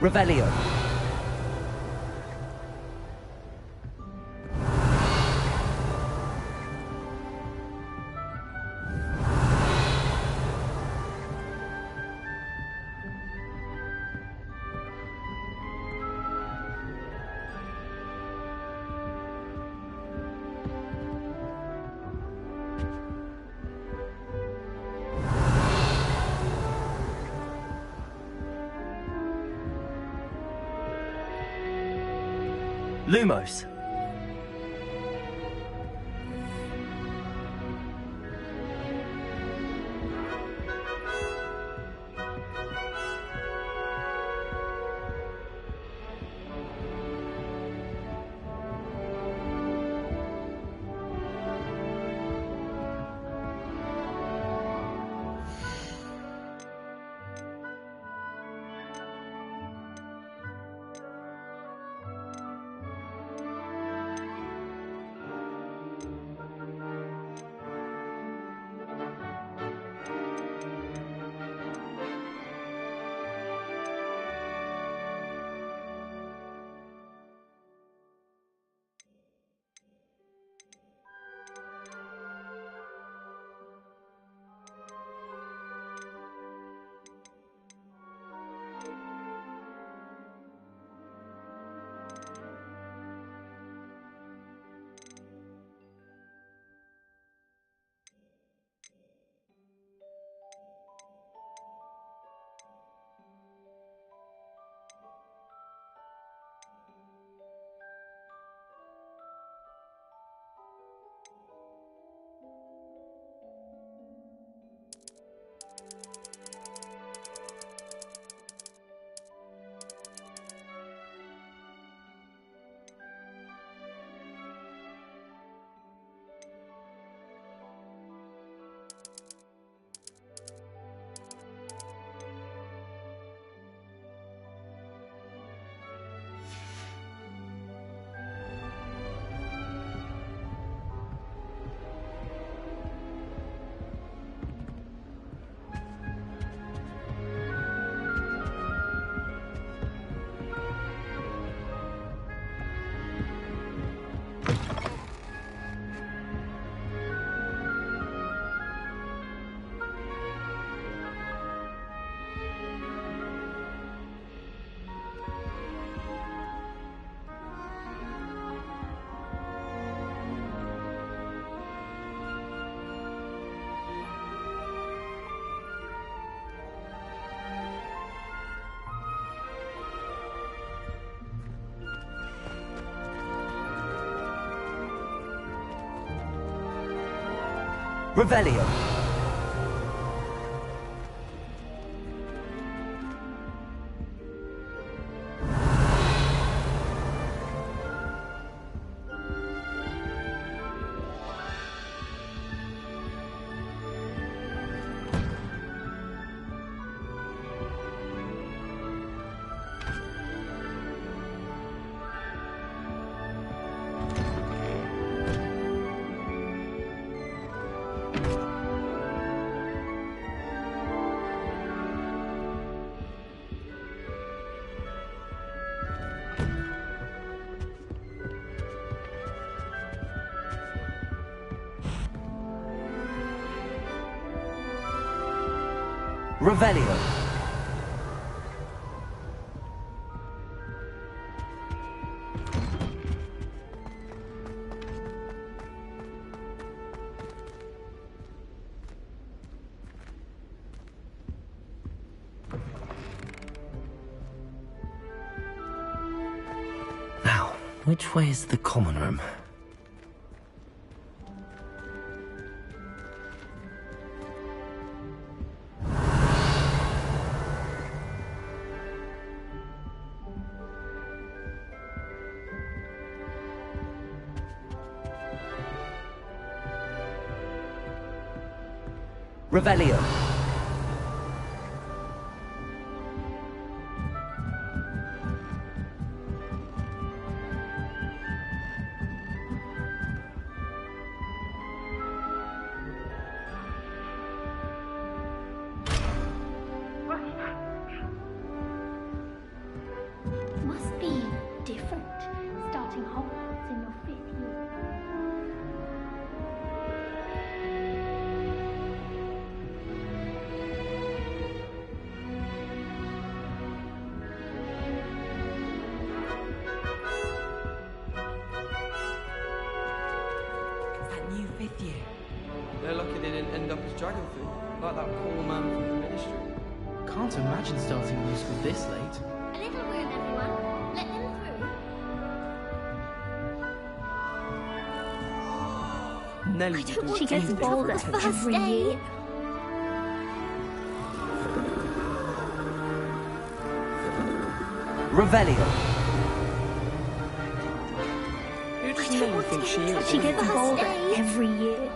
Revelio. Lumos. Revelio. Revelio. Now, which way is the common room? Revelio. Can't imagine starting new school this late. A little room, everyone. Let them through. Nelly will do She gets anything for bolder attention. every year. Revelio. Who does Nelly think she is? She gets bolder every year.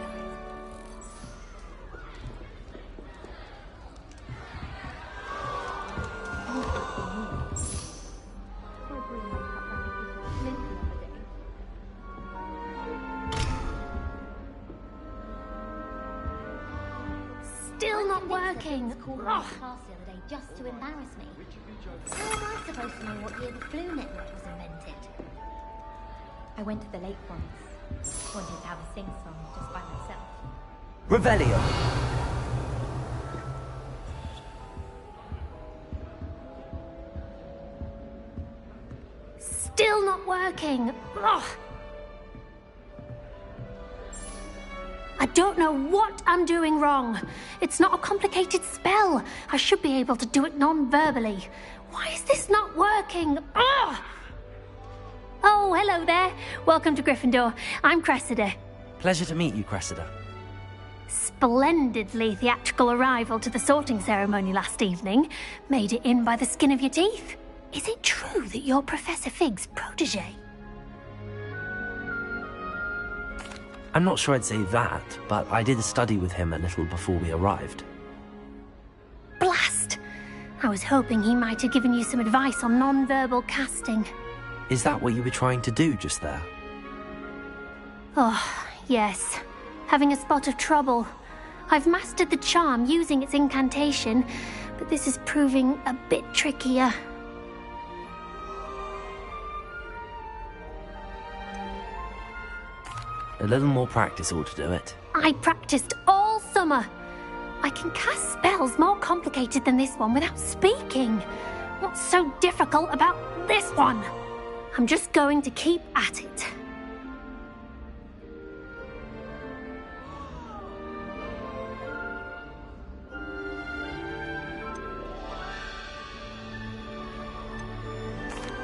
Still not working. Called me class the other day just to embarrass me. How am I supposed to know what year the flu network was invented? I went to the lake once. Wanted to have a sing-song just by myself. Revelio. Still not working. Ugh. I don't know what I'm doing wrong. It's not a complicated spell. I should be able to do it non-verbally. Why is this not working? Ugh. Oh, hello there. Welcome to Gryffindor. I'm Cressida. Pleasure to meet you, Cressida. Splendidly theatrical arrival to the sorting ceremony last evening. Made it in by the skin of your teeth. Is it true that you're Professor Fig's protege? I'm not sure I'd say that, but I did study with him a little before we arrived. Blast! I was hoping he might have given you some advice on non-verbal casting. Is that what you were trying to do just there? Oh, yes. Having a spot of trouble. I've mastered the charm using its incantation, but this is proving a bit trickier. A little more practice ought to do it. I practiced all summer. I can cast spells more complicated than this one without speaking. What's so difficult about this one? I'm just going to keep at it.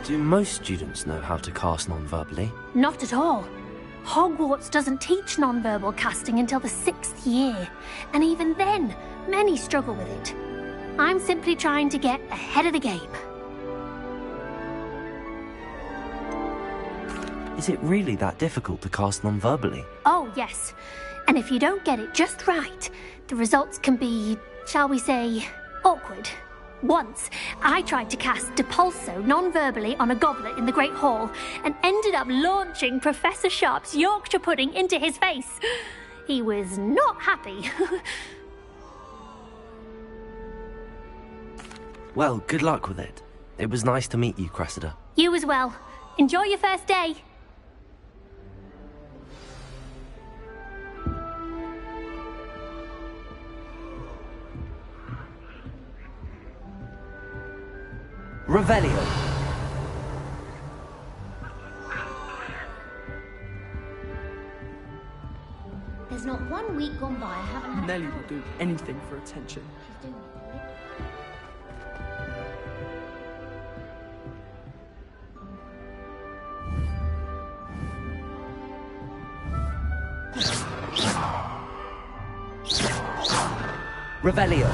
Do most students know how to cast non-verbally? Not at all. Hogwarts doesn't teach non-verbal casting until the 6th year, and even then, many struggle with it. I'm simply trying to get ahead of the game. Is it really that difficult to cast non-verbally? Oh, yes. And if you don't get it just right, the results can be, shall we say, awkward. Once, I tried to cast Depulso non-verbally on a goblet in the Great Hall and ended up launching Professor Sharp's Yorkshire pudding into his face. He was not happy. Well, good luck with it. It was nice to meet you, Cressida. You as well. Enjoy your first day. Revelio. There's not one week gone by I haven't had Nelly will do anything for attention. She's doing it. Revelio.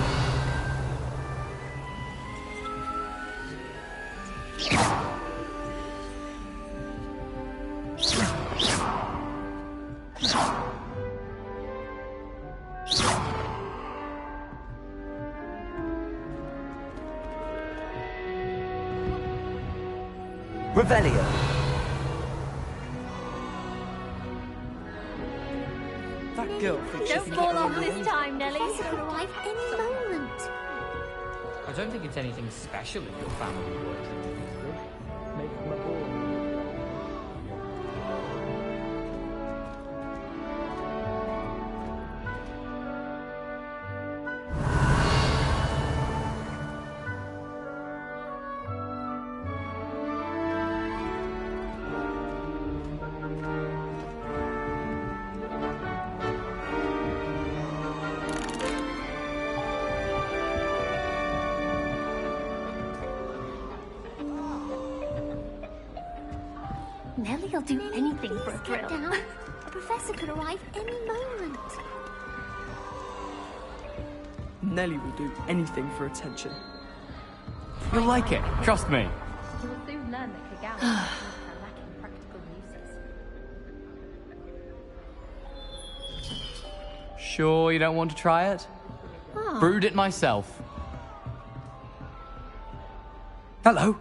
Revelio. That girl thinks she Don't can fall get off away with this time, Nelly. Professor could arrive any moment. I don't think it's anything special if your family works in the good. Make them a ball. Nellie'll do anything for a Please thrill. get down. A professor could arrive any moment. Nellie will do anything for attention. You'll like it, trust me. You will soon learn that Kagawa are lacking practical uses. Sure you don't want to try it? Brewed it myself. Hello,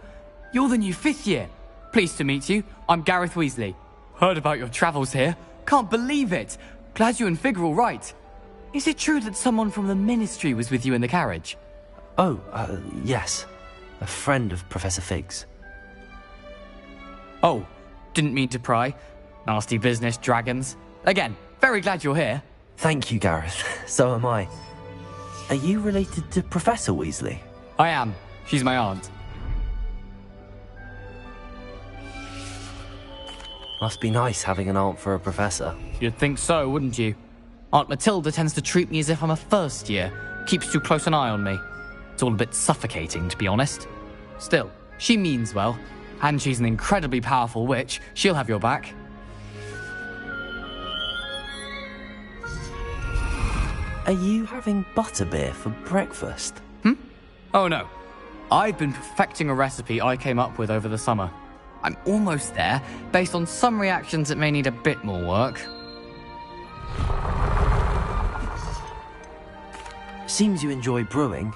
you're the new 5th year. Pleased to meet you. I'm Gareth Weasley. Heard about your travels here. Can't believe it. Glad you and Fig are all right. Is it true that someone from the Ministry was with you in the carriage? Oh, yes. A friend of Professor Fig's. Oh, didn't mean to pry. Nasty business, dragons. Again, very glad you're here. Thank you, Gareth. So am I. Are you related to Professor Weasley? I am. She's my aunt. Must be nice having an aunt for a professor. You'd think so, wouldn't you? Aunt Matilda tends to treat me as if I'm a first year. Keeps too close an eye on me. It's all a bit suffocating, to be honest. Still, she means well. And she's an incredibly powerful witch. She'll have your back. Are you having butterbeer for breakfast? Oh no. I've been perfecting a recipe I came up with over the summer. I'm almost there, based on some reactions that may need a bit more work. Seems you enjoy brewing.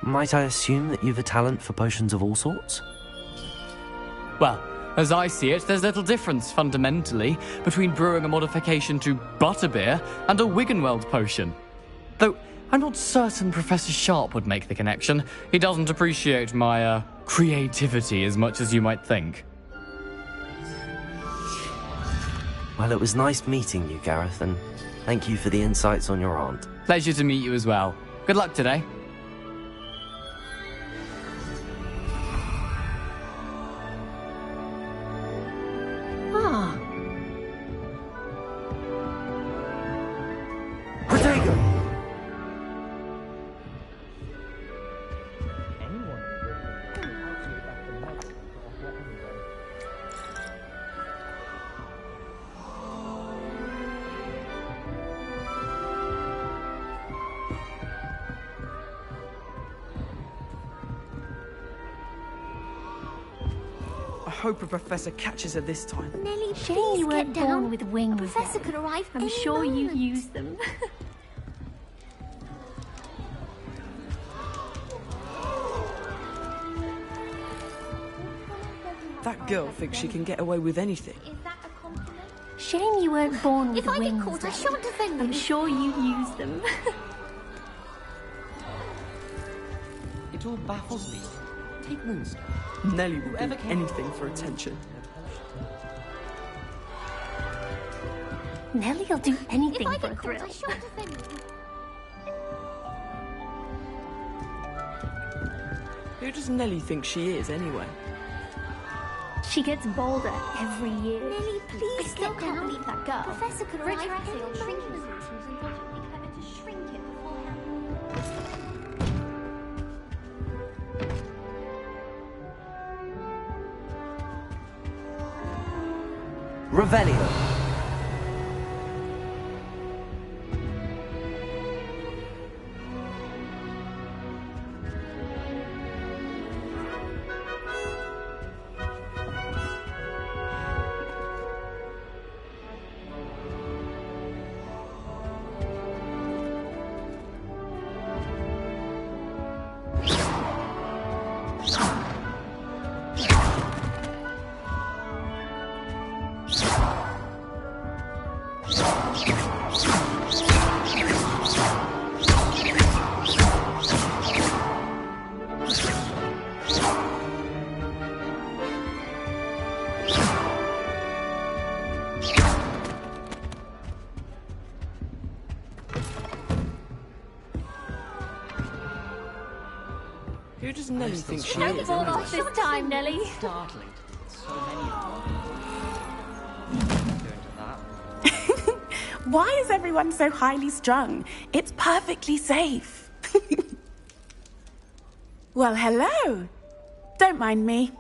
Might I assume that you've a talent for potions of all sorts? Well, as I see it, there's little difference, fundamentally, between brewing a modification to butterbeer and a Wiggenweld potion. Though, I'm not certain Professor Sharp would make the connection. He doesn't appreciate my, creativity as much as you might think. Well, it was nice meeting you, Gareth, and thank you for the insights on your aunt. Pleasure to meet you as well. Good luck today. Protego! I hope a professor catches her this time. Nellie, Shame please you get weren't down. born with wings. A professor then. could arrive I'm any sure you moment. use them. That girl thinks she can get away with anything. Is that a compliment? Shame you weren't born with If I get wings. caught, I then. shan't defend I'm you. sure you use them. It all baffles me. Take Moonstone. Nellie will do Whoever came- anything for attention. Nellie'll do If anything I for a get caught, thrill. I shan't defend you. Who does Nellie think she is, anyway? She gets bolder every year. Nellie, I please still get can't down. believe that A girl. professor could arrive Richard any on shrinking moment. assumptions and thought it would be clever to shrink it beforehand. Revelio. Who does Nellie think she Don't is, fall anyway? off this time, Nellie. Startling. So many of them. Go into that. Why is everyone so highly strung? It's perfectly safe. Well, hello. Don't mind me.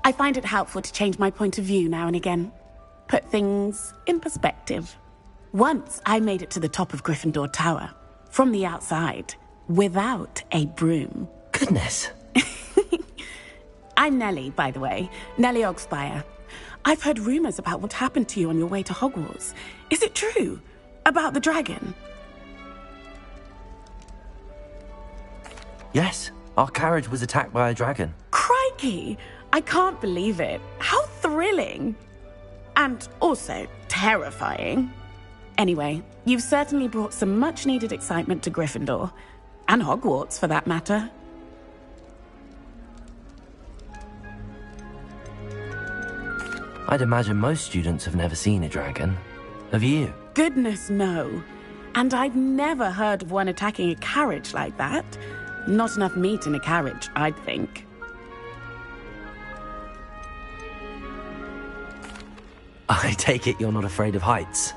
I find it helpful to change my point of view now and again. put things in perspective. Once I made it to the top of Gryffindor Tower, from the outside, without a broom. Goodness. I'm Nellie, by the way. Nellie Ogspire. I've heard rumors about what happened to you on your way to Hogwarts. Is it true? About the dragon? Yes, our carriage was attacked by a dragon. Crikey! I can't believe it. How thrilling! And also terrifying. Anyway, you've certainly brought some much-needed excitement to Gryffindor. And Hogwarts, for that matter. I'd imagine most students have never seen a dragon. Have you? Goodness, no. And I've never heard of one attacking a carriage like that. Not enough meat in a carriage, I'd think. I take it you're not afraid of heights.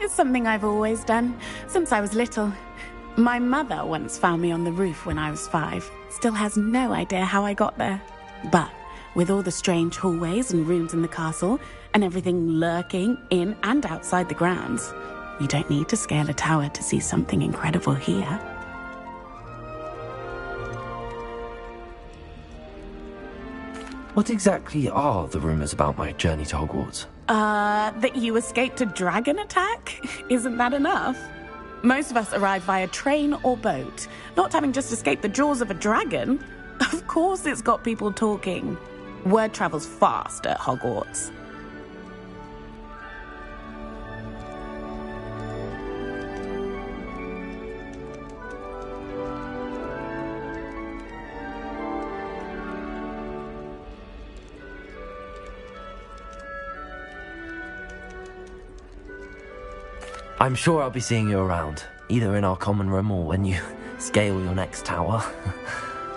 It's something I've always done, since I was little. My mother once found me on the roof when I was 5. Still has no idea how I got there. But with all the strange hallways and rooms in the castle, and everything lurking in and outside the grounds, you don't need to scale a tower to see something incredible here. What exactly are the rumors about my journey to Hogwarts? That you escaped a dragon attack? Isn't that enough? Most of us arrive via train or boat, not having just escaped the jaws of a dragon. Of course it's got people talking. Word travels fast at Hogwarts. I'm sure I'll be seeing you around, either in our common room or when you scale your next tower.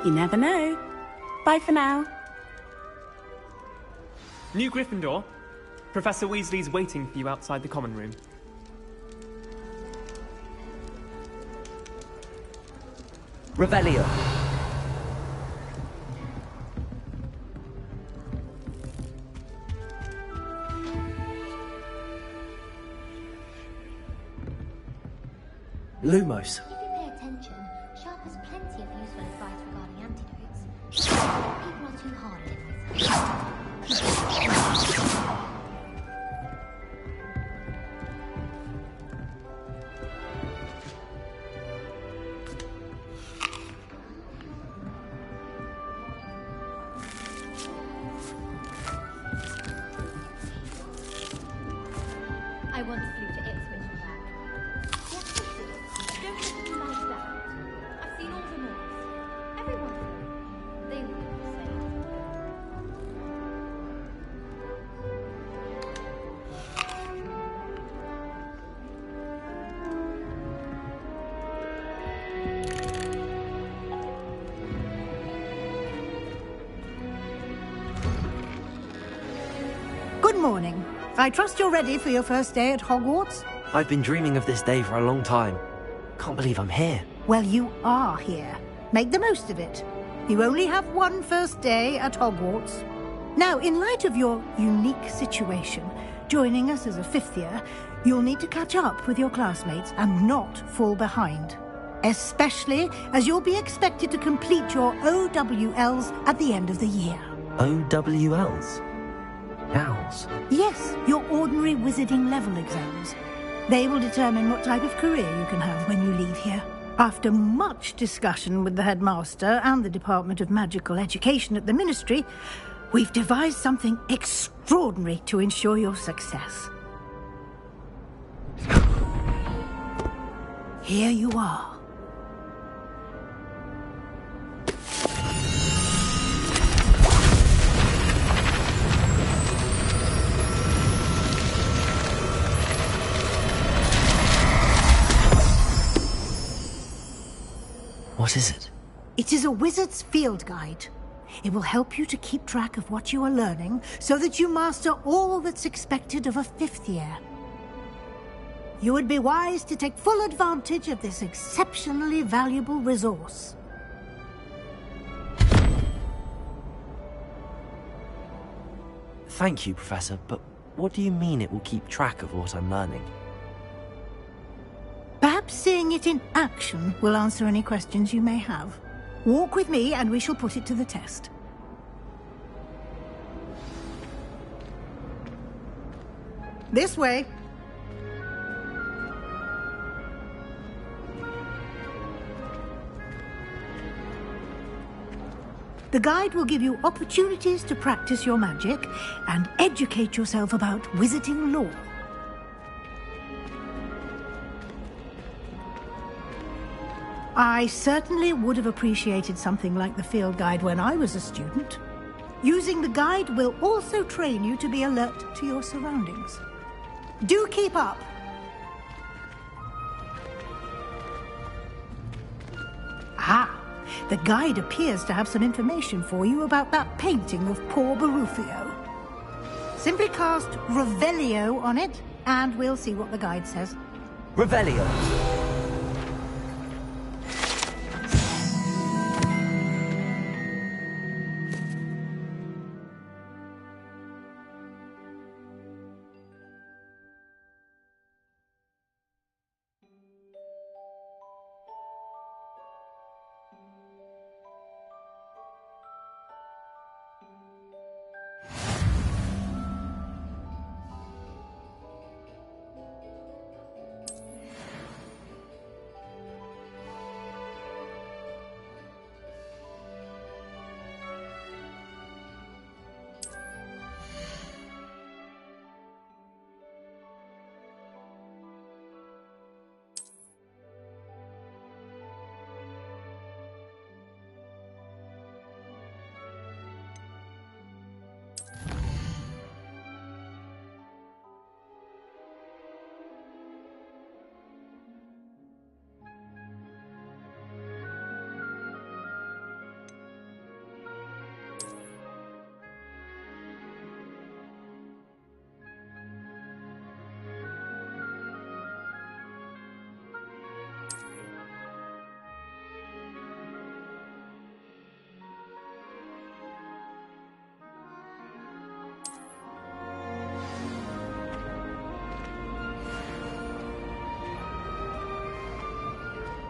You never know. Bye for now. New Gryffindor. Professor Weasley's waiting for you outside the common room. Revelio. Lumos. If you pay attention, Sharp has plenty of useful advice regarding antidotes. People are too hard on him. I once flew to Ipswich and back. Yes, I did. Don't look at me like that. I've seen all the movies. Every one of them. They all look the same. Good morning. I trust you're ready for your first day at Hogwarts? I've been dreaming of this day for a long time. Can't believe I'm here. Well, you are here. Make the most of it. You only have one first day at Hogwarts. Now, in light of your unique situation, joining us as a fifth year, you'll need to catch up with your classmates and not fall behind. Especially as you'll be expected to complete your OWLs at the end of the year. OWLs? Owls? Yes, your ordinary wizarding level exams. They will determine what type of career you can have when you leave here. After much discussion with the headmaster and the Department of Magical Education at the Ministry, we've devised something extraordinary to ensure your success. Here you are. What is it? It is a wizard's field guide. It will help you to keep track of what you are learning so that you master all that's expected of a fifth year. You would be wise to take full advantage of this exceptionally valuable resource. Thank you, Professor, but what do you mean it will keep track of what I'm learning? Perhaps seeing it in action will answer any questions you may have. Walk with me and we shall put it to the test. This way. The guide will give you opportunities to practice your magic and educate yourself about wizarding lore. I certainly would have appreciated something like the field guide when I was a student. Using the guide will also train you to be alert to your surroundings. Do keep up! Ah! The guide appears to have some information for you about that painting of poor Barufio. Simply cast Revelio on it, and we'll see what the guide says. Revelio.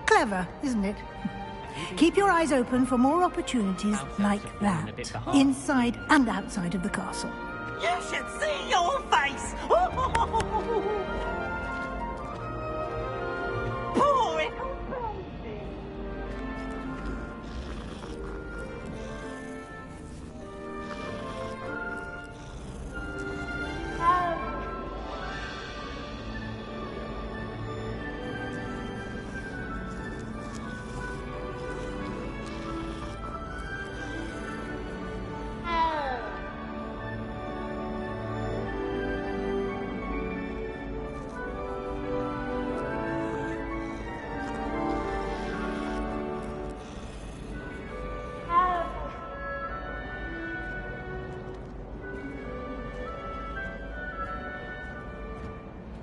Clever, isn't it? Keep your eyes open for more opportunities like that, inside and outside of the castle. You should see your face! Poor little baby!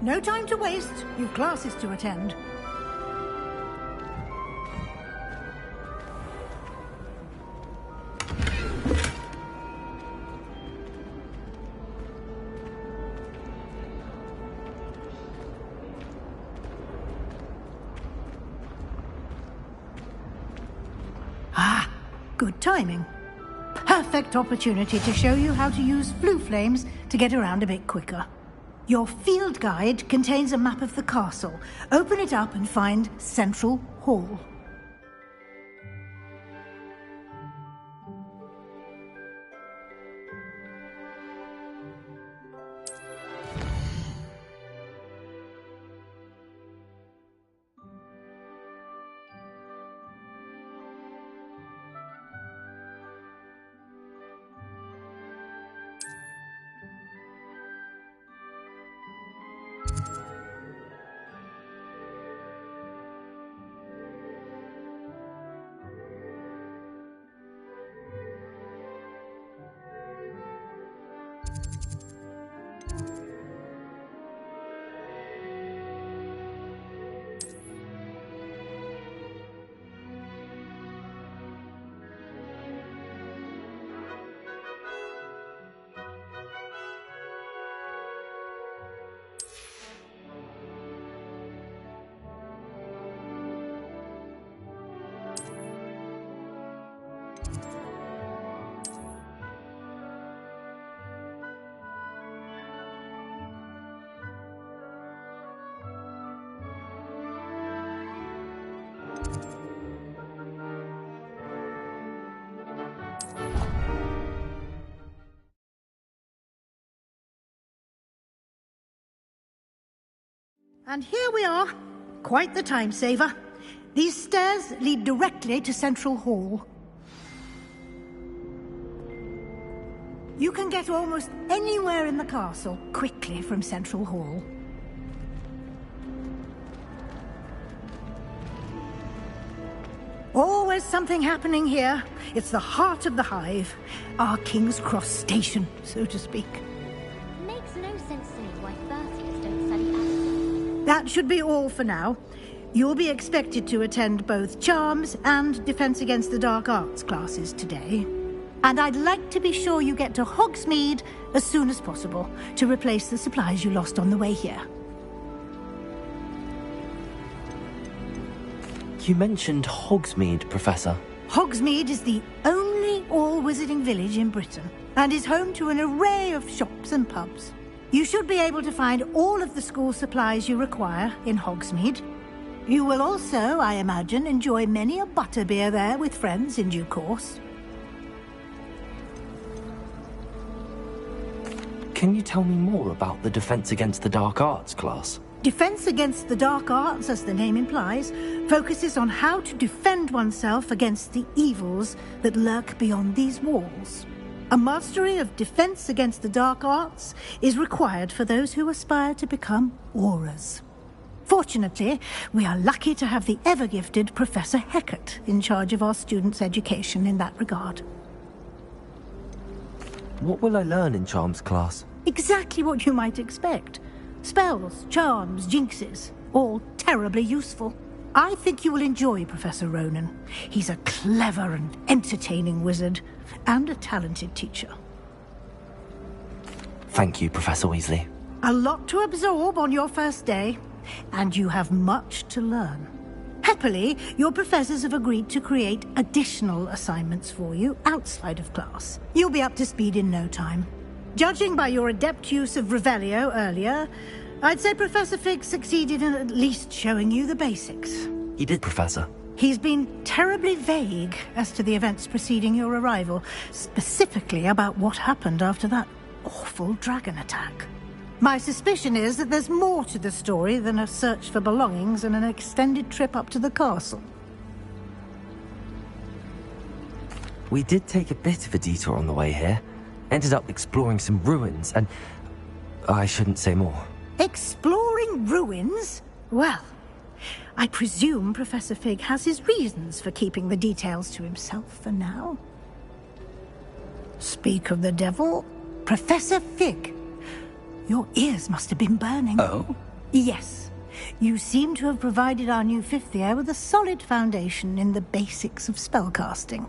No time to waste. You've classes to attend. Ah, good timing. Perfect opportunity to show you how to use flue flames to get around a bit quicker. Your field guide contains a map of the castle. Open it up and find Central Hall. And here we are. Quite the time saver. These stairs lead directly to Central Hall. You can get almost anywhere in the castle quickly from Central Hall. Always something happening here. It's the heart of the hive. Our King's Cross station, so to speak. Makes no sense to me why first-years don't study algebra. That should be all for now. You'll be expected to attend both Charms and Defense Against the Dark Arts classes today. And I'd like to be sure you get to Hogsmeade as soon as possible to replace the supplies you lost on the way here. You mentioned Hogsmeade, Professor. Hogsmeade is the only all-wizarding village in Britain and is home to an array of shops and pubs. You should be able to find all of the school supplies you require in Hogsmeade. You will also, I imagine, enjoy many a butterbeer there with friends in due course. Can you tell me more about the Defense Against the Dark Arts class? Defense Against the Dark Arts, as the name implies, focuses on how to defend oneself against the evils that lurk beyond these walls. A mastery of Defense Against the Dark Arts is required for those who aspire to become Aurors. Fortunately, we are lucky to have the ever-gifted Professor Hecat in charge of our students' education in that regard. What will I learn in Charms class? Exactly what you might expect. Spells, charms, jinxes, all terribly useful. I think you will enjoy Professor Ronan. He's a clever and entertaining wizard, and a talented teacher. Thank you, Professor Weasley. A lot to absorb on your first day, and you have much to learn. Happily, your professors have agreed to create additional assignments for you outside of class. You'll be up to speed in no time. Judging by your adept use of Revelio earlier, I'd say Professor Fig succeeded in at least showing you the basics. He did, Professor. He's been terribly vague as to the events preceding your arrival, specifically about what happened after that awful dragon attack. My suspicion is that there's more to the story than a search for belongings and an extended trip up to the castle. We did take a bit of a detour on the way here. Ended up exploring some ruins, and I shouldn't say more. Exploring ruins? Well, I presume Professor Fig has his reasons for keeping the details to himself for now. Speak of the devil, Professor Fig. Your ears must have been burning. Oh? Yes. You seem to have provided our new fifth year with a solid foundation in the basics of spellcasting.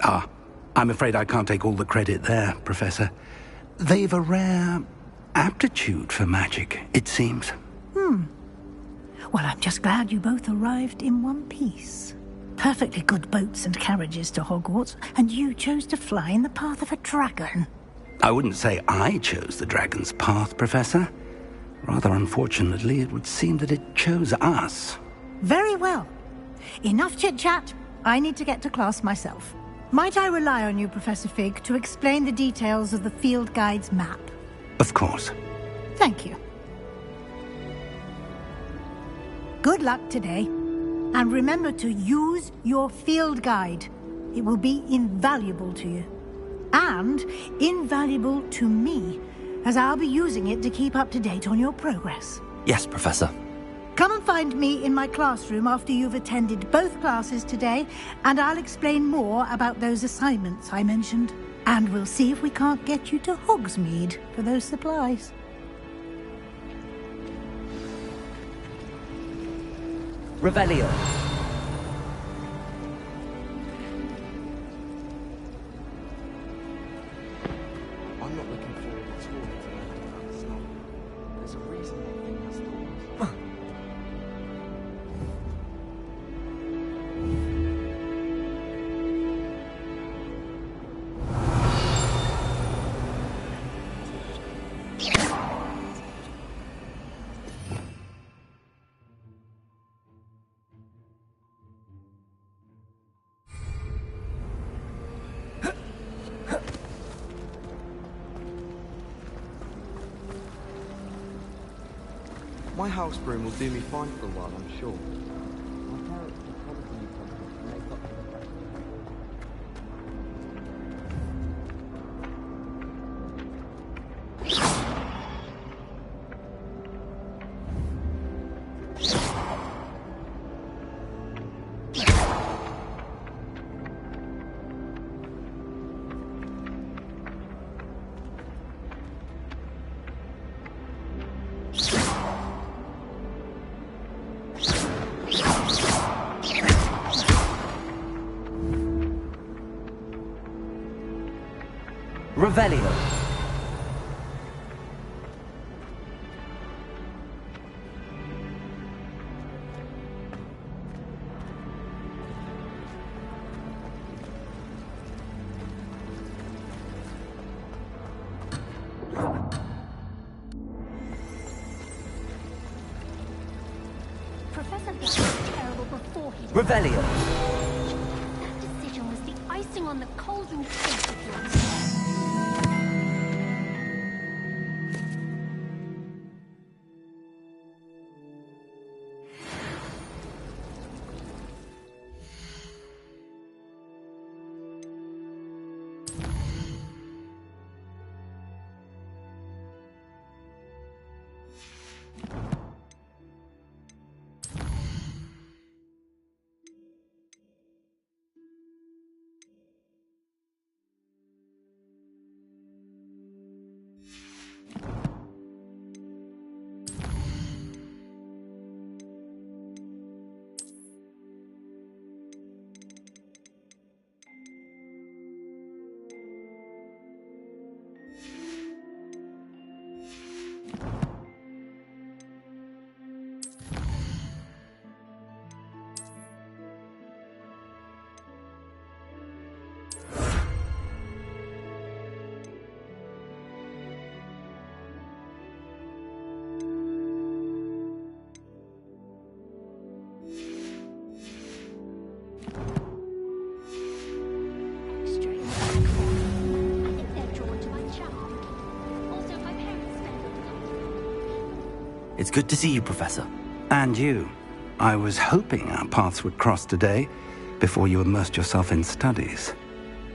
Ah, I'm afraid I can't take all the credit there, Professor. They've a rare aptitude for magic, it seems. Well, I'm just glad you both arrived in one piece. Perfectly good boats and carriages to Hogwarts, and you chose to fly in the path of a dragon. I wouldn't say I chose the dragon's path, Professor. Rather unfortunately, it would seem that it chose us. Very well. Enough chit-chat. I need to get to class myself. Might I rely on you, Professor Fig, to explain the details of the field guide's map? Of course. Thank you. Good luck today. And remember to use your field guide. It will be invaluable to you. And invaluable to me, as I'll be using it to keep up to date on your progress. Yes, Professor. Come and find me in my classroom after you've attended both classes today, and I'll explain more about those assignments I mentioned. And we'll see if we can't get you to Hogsmeade for those supplies. Revelio. I'm not looking forward at all to learning about the snow. There's a reason that thing has thorns. My house broom will do me fine for a while, I'm sure. My parents will probably need something to make up for the fact Revelio. Professor Black was terrible before he... Revelio. That decision was the icing on the cauldron cake, if you understand. It's good to see you, Professor. And you. I was hoping our paths would cross today, before you immersed yourself in studies.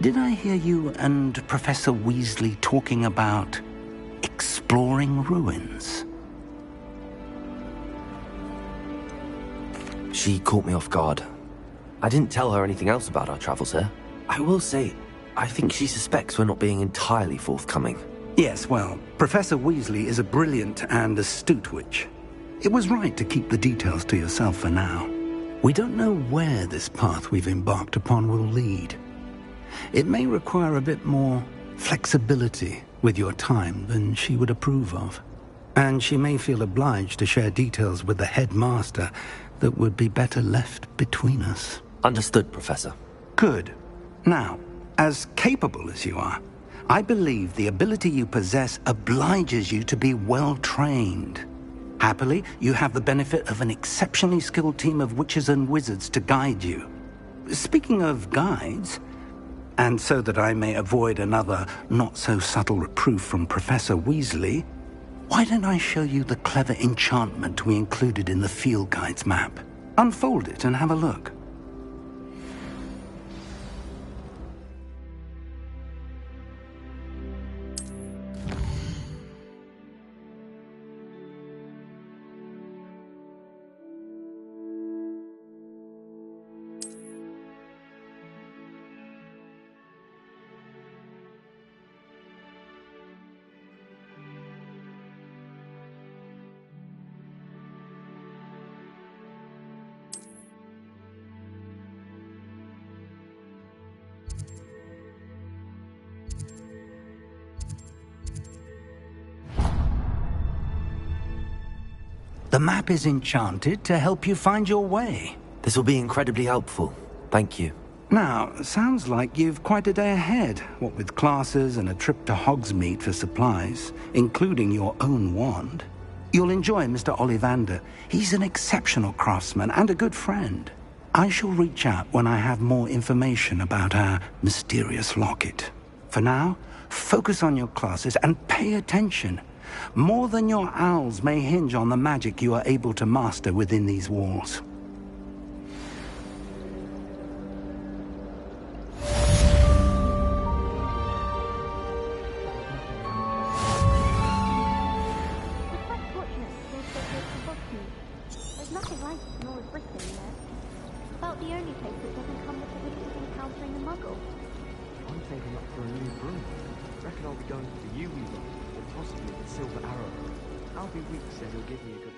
Did I hear you and Professor Weasley talking about exploring ruins? She caught me off guard. I didn't tell her anything else about our travels here. I will say, I think she suspects we're not being entirely forthcoming. Yes, well, Professor Weasley is a brilliant and astute witch. It was right to keep the details to yourself for now. We don't know where this path we've embarked upon will lead. It may require a bit more flexibility with your time than she would approve of. And she may feel obliged to share details with the headmaster that would be better left between us. Understood, Professor. Good. Now, as capable as you are, I believe the ability you possess obliges you to be well-trained. Happily, you have the benefit of an exceptionally skilled team of witches and wizards to guide you. Speaking of guides, and so that I may avoid another not-so-subtle reproof from Professor Weasley, why don't I show you the clever enchantment we included in the field guide's map? Unfold it and have a look. The map is enchanted to help you find your way. This will be incredibly helpful. Thank you. Now, sounds like you've quite a day ahead, what with classes and a trip to Hogsmeade for supplies, including your own wand. You'll enjoy Mr. Ollivander. He's an exceptional craftsman and a good friend. I shall reach out when I have more information about our mysterious locket. For now, focus on your classes and pay attention. More than your owls may hinge on the magic you are able to master within these walls. There's nothing like nor is Britain there. About the only place that doesn't come with the risk of encountering a muggle. I'm taking up for a new broom. Reckon I'll be going for the Wheeze, or possibly the Silver Arrow. Albie Weeks says he'll give me a good...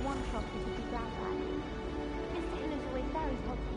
one trophy to be grabbed at. Mr. Hill is always very helpful.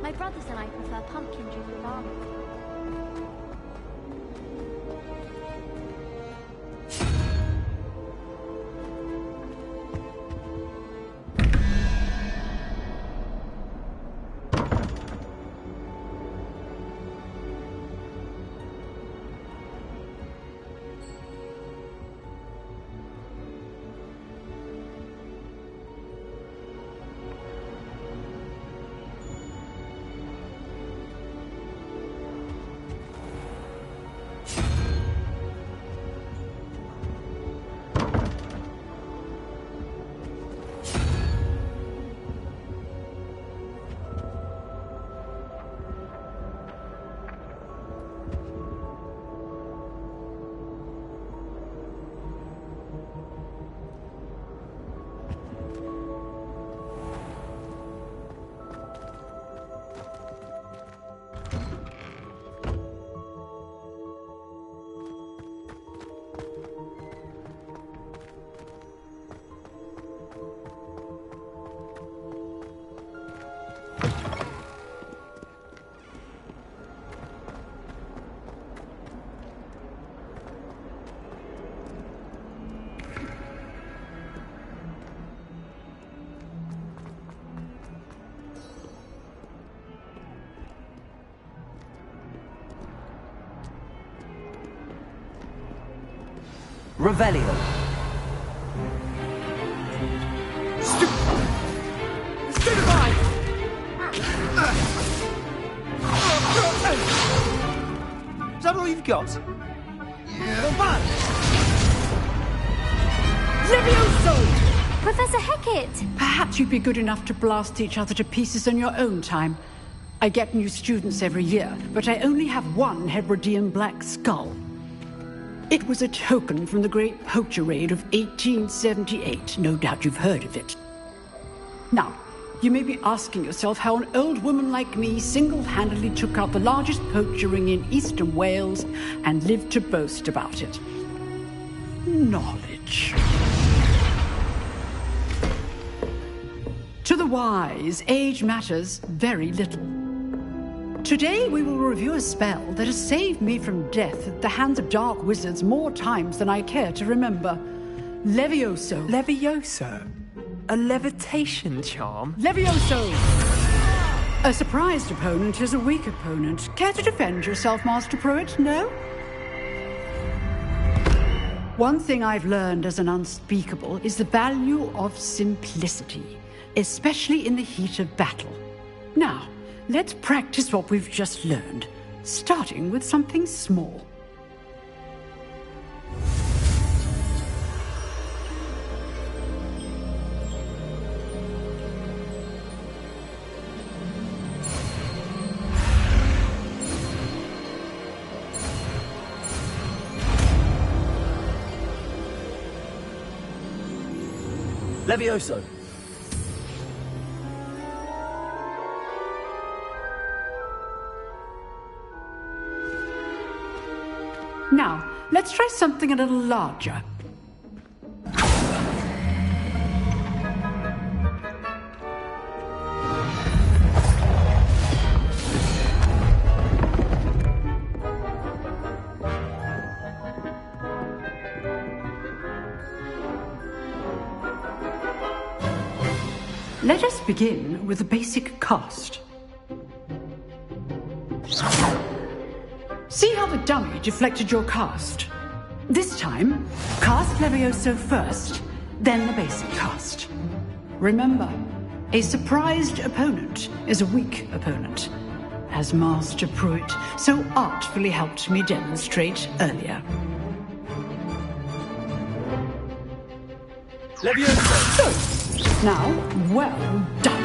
My brothers and I prefer pumpkin juice with almonds. Revelio. Stupefy! Is that all you've got? Levioso! Professor Hecat! Perhaps you'd be good enough to blast each other to pieces in your own time. I get new students every year, but I only have one Hebridean black skull. It was a token from the Great Poacher Raid of 1878. No doubt you've heard of it. Now, you may be asking yourself how an old woman like me single-handedly took out the largest poacher ring in eastern Wales and lived to boast about it. Knowledge. To the wise, age matters very little. Today we will review a spell that has saved me from death at the hands of dark wizards more times than I care to remember. Levioso. Levioso? A levitation charm? Levioso! A surprised opponent is a weak opponent. Care to defend yourself, Master Pruitt? No? One thing I've learned as an unspeakable is the value of simplicity, especially in the heat of battle. Now, let's practice what we've just learned, starting with something small. Levioso. Now, let's try something a little larger. Let us begin with the basic cast. See how the dummy deflected your cast? This time, cast Levioso first, then the basic cast. Remember, a surprised opponent is a weak opponent, as Master Pruitt so artfully helped me demonstrate earlier. Levioso! So, now, well done.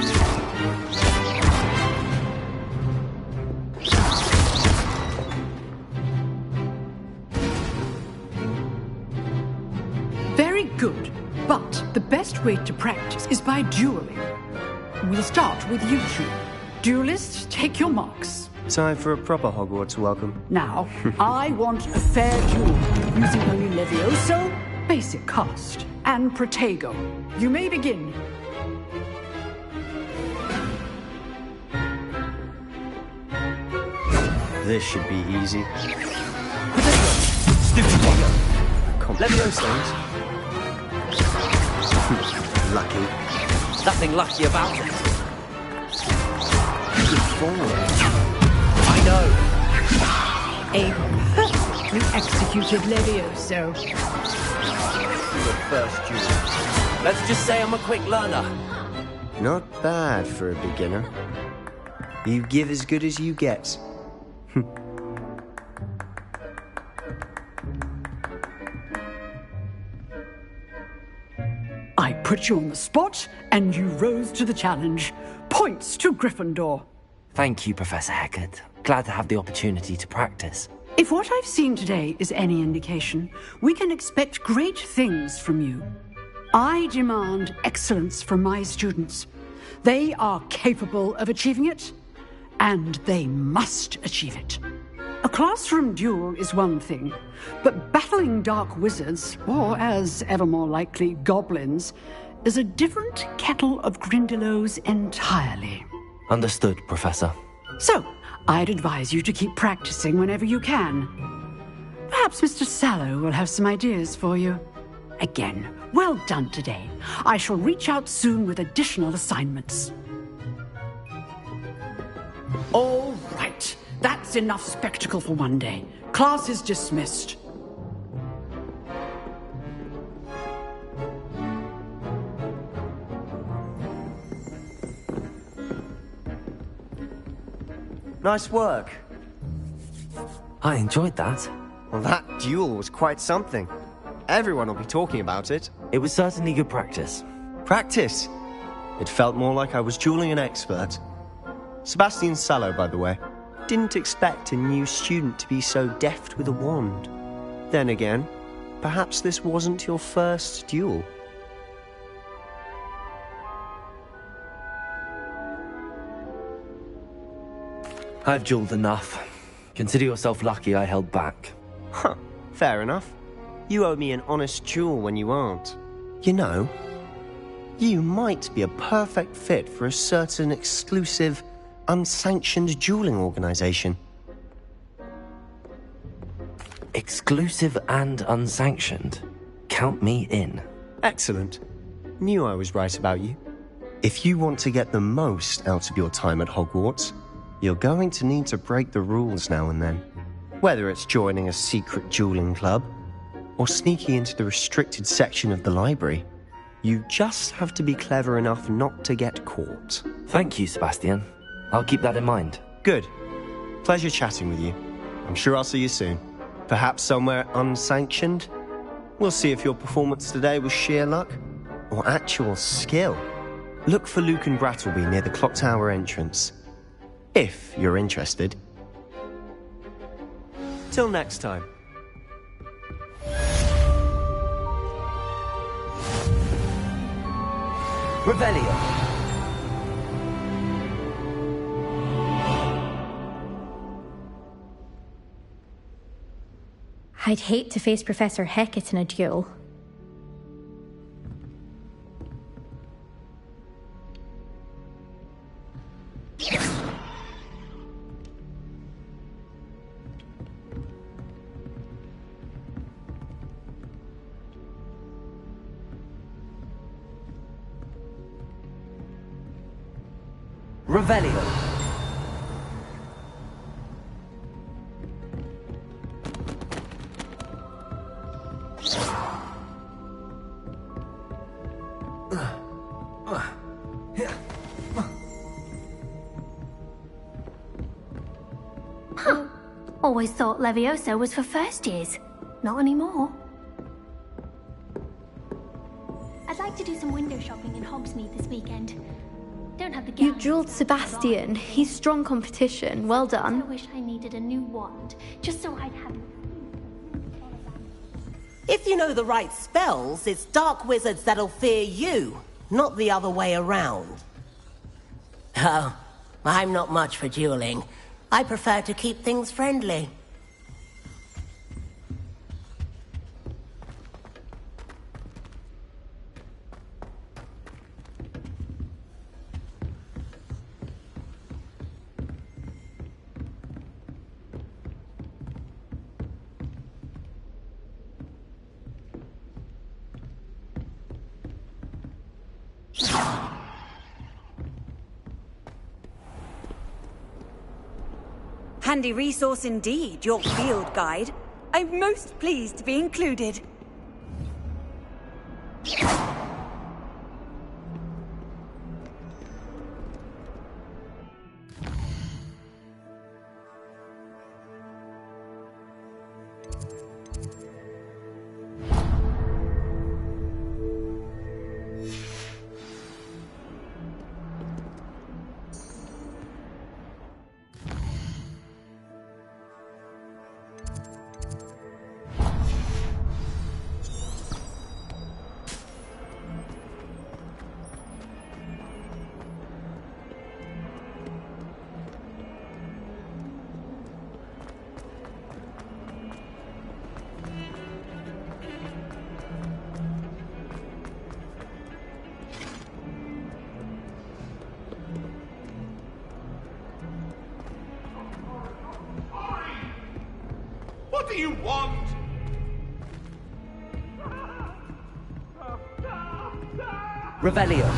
Very good, but the best way to practice is by dueling. We'll start with you two. Duelists, take your marks. Time for a proper Hogwarts welcome. Now, I want a fair duel, using only Levioso, basic cast, and Protego. You may begin. This should be easy. Stupefy. Levioso. Lucky. Nothing lucky about it. Good forward. I know. A perfectly executed Levioso. Good first duel. Let's just say I'm a quick learner. Not bad for a beginner. You give as good as you get. I put you on the spot, and you rose to the challenge. Points to Gryffindor. Thank you, Professor Hecat. Glad to have the opportunity to practice. If what I've seen today is any indication, we can expect great things from you. I demand excellence from my students. They are capable of achieving it, and they must achieve it. A classroom duel is one thing, but battling dark wizards, or as ever more likely, goblins, is a different kettle of Grindylows entirely. Understood, Professor. So, I'd advise you to keep practicing whenever you can. Perhaps Mr. Sallow will have some ideas for you. Again, well done today. I shall reach out soon with additional assignments. All right. That's enough spectacle for one day. Class is dismissed. Nice work. I enjoyed that. Well, that duel was quite something. Everyone will be talking about it. It was certainly good practice. Practice? It felt more like I was dueling an expert. Sebastian Sallow, by the way. Didn't expect a new student to be so deft with a wand. Then again, perhaps this wasn't your first duel. I've dueled enough. Consider yourself lucky I held back. Huh, fair enough. You owe me an honest duel when you aren't. You know, you might be a perfect fit for a certain exclusive, unsanctioned dueling organization. Exclusive and unsanctioned? Count me in. Excellent. Knew I was right about you. If you want to get the most out of your time at Hogwarts, you're going to need to break the rules now and then. Whether it's joining a secret dueling club, or sneaking into the restricted section of the library, you just have to be clever enough not to get caught. Thank you, Sebastian. I'll keep that in mind. Good. Pleasure chatting with you. I'm sure I'll see you soon. Perhaps somewhere unsanctioned? We'll see if your performance today was sheer luck, or actual skill. Look for Luke and Brattleby near the clock tower entrance. If you're interested. Till next time. Revelio. I'd hate to face Professor Hecat in a duel. Revelio. Huh. Always thought Levioso was for first years. Not anymore. I'd like to do some window shopping in Hogsmeade this weekend. Don't have the You dueled Sebastian. He's strong competition. Well done. I wish I needed a new wand, just so I'd have... If you know the right spells, it's dark wizards that'll fear you, not the other way around. Oh, I'm not much for dueling. I prefer to keep things friendly. Handy resource indeed, your field guide. I'm most pleased to be included. What do you want? Revelio.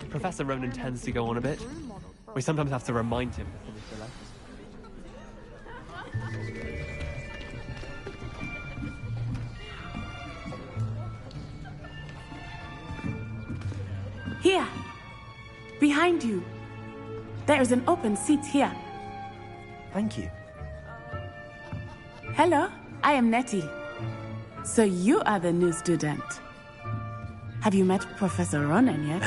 Professor Ronan tends to go on a bit. We sometimes have to remind him to finish the lesson. Here! Behind you. There is an open seat here. Thank you. Hello, I am Nettie. So you are the new student. Have you met Professor Ronan yet?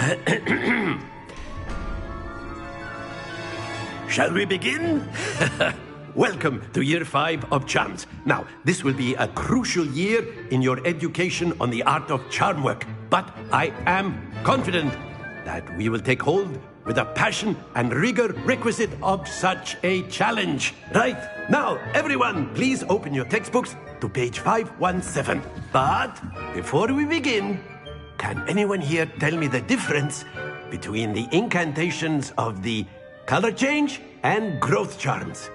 Shall we begin? Welcome to Year 5 of Charms. Now, this will be a crucial year in your education on the art of charm work. But I am confident that we will take hold with the passion and rigor requisite of such a challenge. Right, now, everyone, please open your textbooks to page 517. But before we begin, can anyone here tell me the difference between the incantations of the color change and growth charms?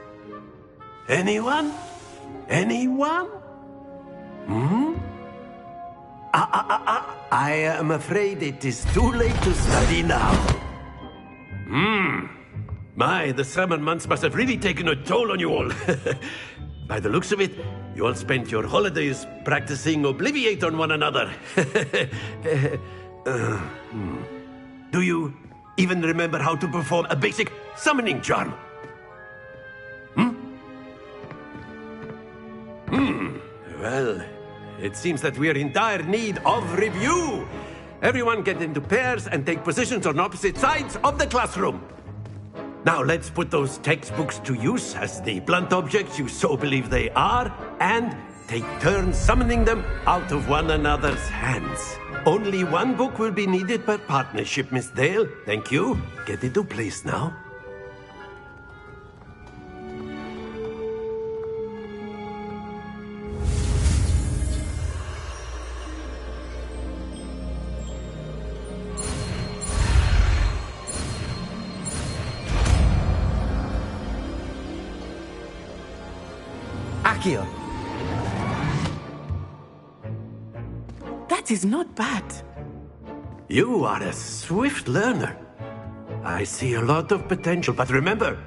Anyone? Anyone? I am afraid it is too late to study now. My, the summer months must have really taken a toll on you all. By the looks of it, you all spent your holidays practicing Obliviate on one another. Do you even remember how to perform a basic summoning charm? Well, it seems that we are in dire need of review. Everyone get into pairs and take positions on opposite sides of the classroom. Now let's put those textbooks to use as the blunt objects you so believe they are, and take turns summoning them out of one another's hands. Only one book will be needed per partnership, Miss Dale. Thank you. Get into place now. Accio. That is not bad. You are a swift learner. I see a lot of potential, but remember,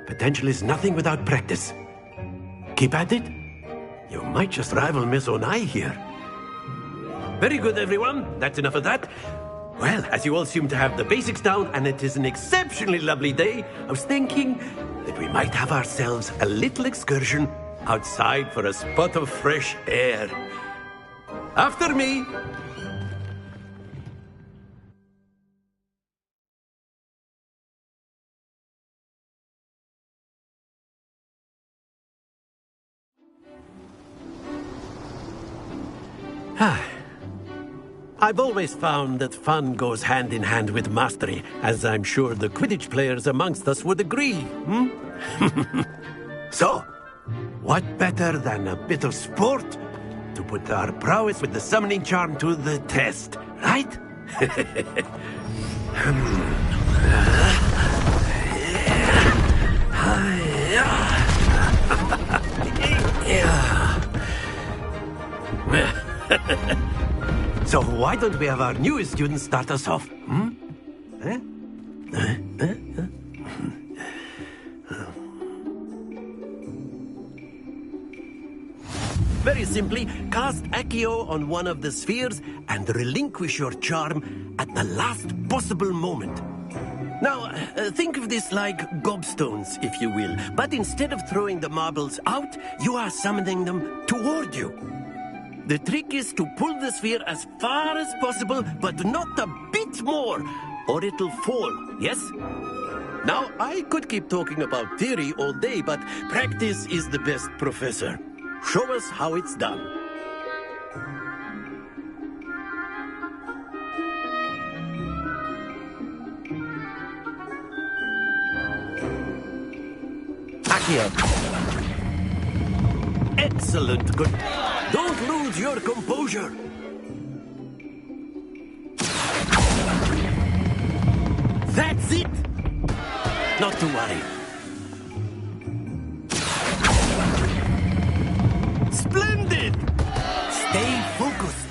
potential is nothing without practice. Keep at it. You might just rival Miss Onai here. Very good, everyone. That's enough of that. Well, as you all seem to have the basics down, and it is an exceptionally lovely day, I was thinking that we might have ourselves a little excursion outside for a spot of fresh air. After me. I've always found that fun goes hand in hand with mastery, as I'm sure the Quidditch players amongst us would agree. So, what better than a bit of sport to put our prowess with the summoning charm to the test, right? So why don't we have our newest student start us off? Very simply, cast Accio on one of the spheres and relinquish your charm at the last possible moment. Now, think of this like gobstones, if you will. But instead of throwing the marbles out, you are summoning them toward you. The trick is to pull the sphere as far as possible, but not a bit more, or it'll fall, yes? Now, I could keep talking about theory all day, but practice is the best professor. Show us how it's done. Accio. Excellent. Good. Don't lose your composure. That's it. Not to worry. Splendid. Stay focused.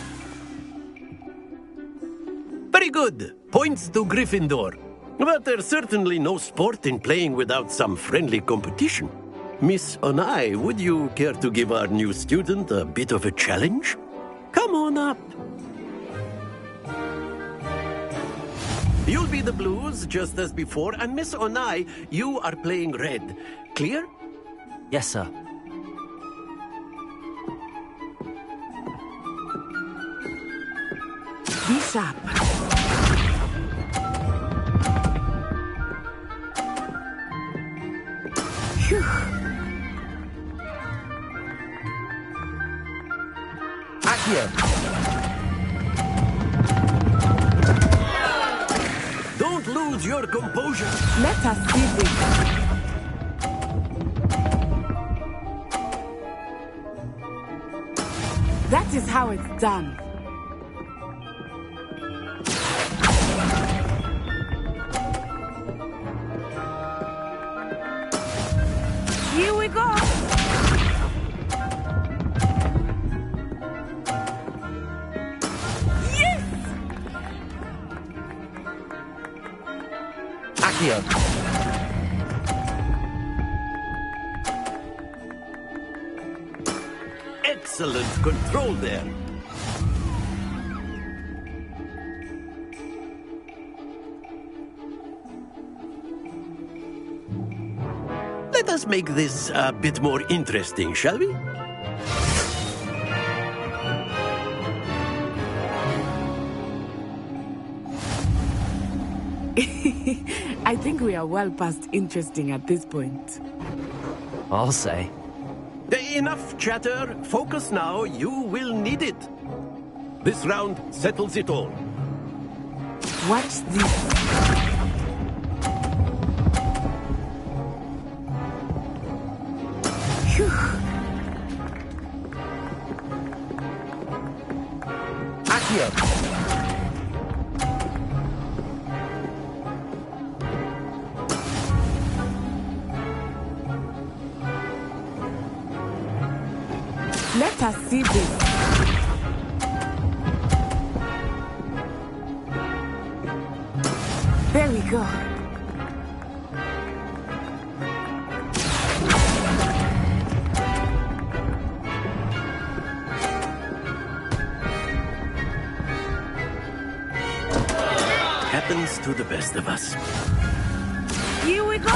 Very good. Points to Gryffindor. But there's certainly no sport in playing without some friendly competition. Miss Onai, would you care to give our new student a bit of a challenge? Come on up. You'll be the blues, just as before, and Miss Onai, you are playing red. Clear? Yes, sir. Be sharp. Phew. Accio. Don't lose your composure. Let us see this. That is how it's done. Here we go. Yes! Accio. Excellent control there. Let us make this a bit more interesting, shall we? I think we are well past interesting at this point. I'll say. Enough chatter. Focus now. You will need it. This round settles it all. Watch this. Phew. Accio. Let us see this. There we go. Happens to the best of us. Here we go.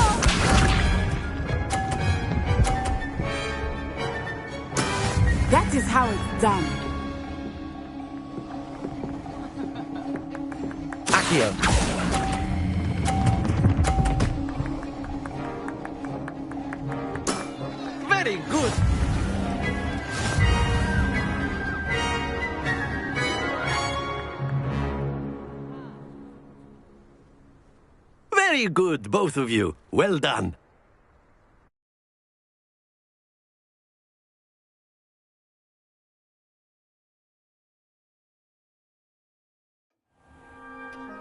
That is how it's done. Accio. Very good. Very good, both of you. Well done.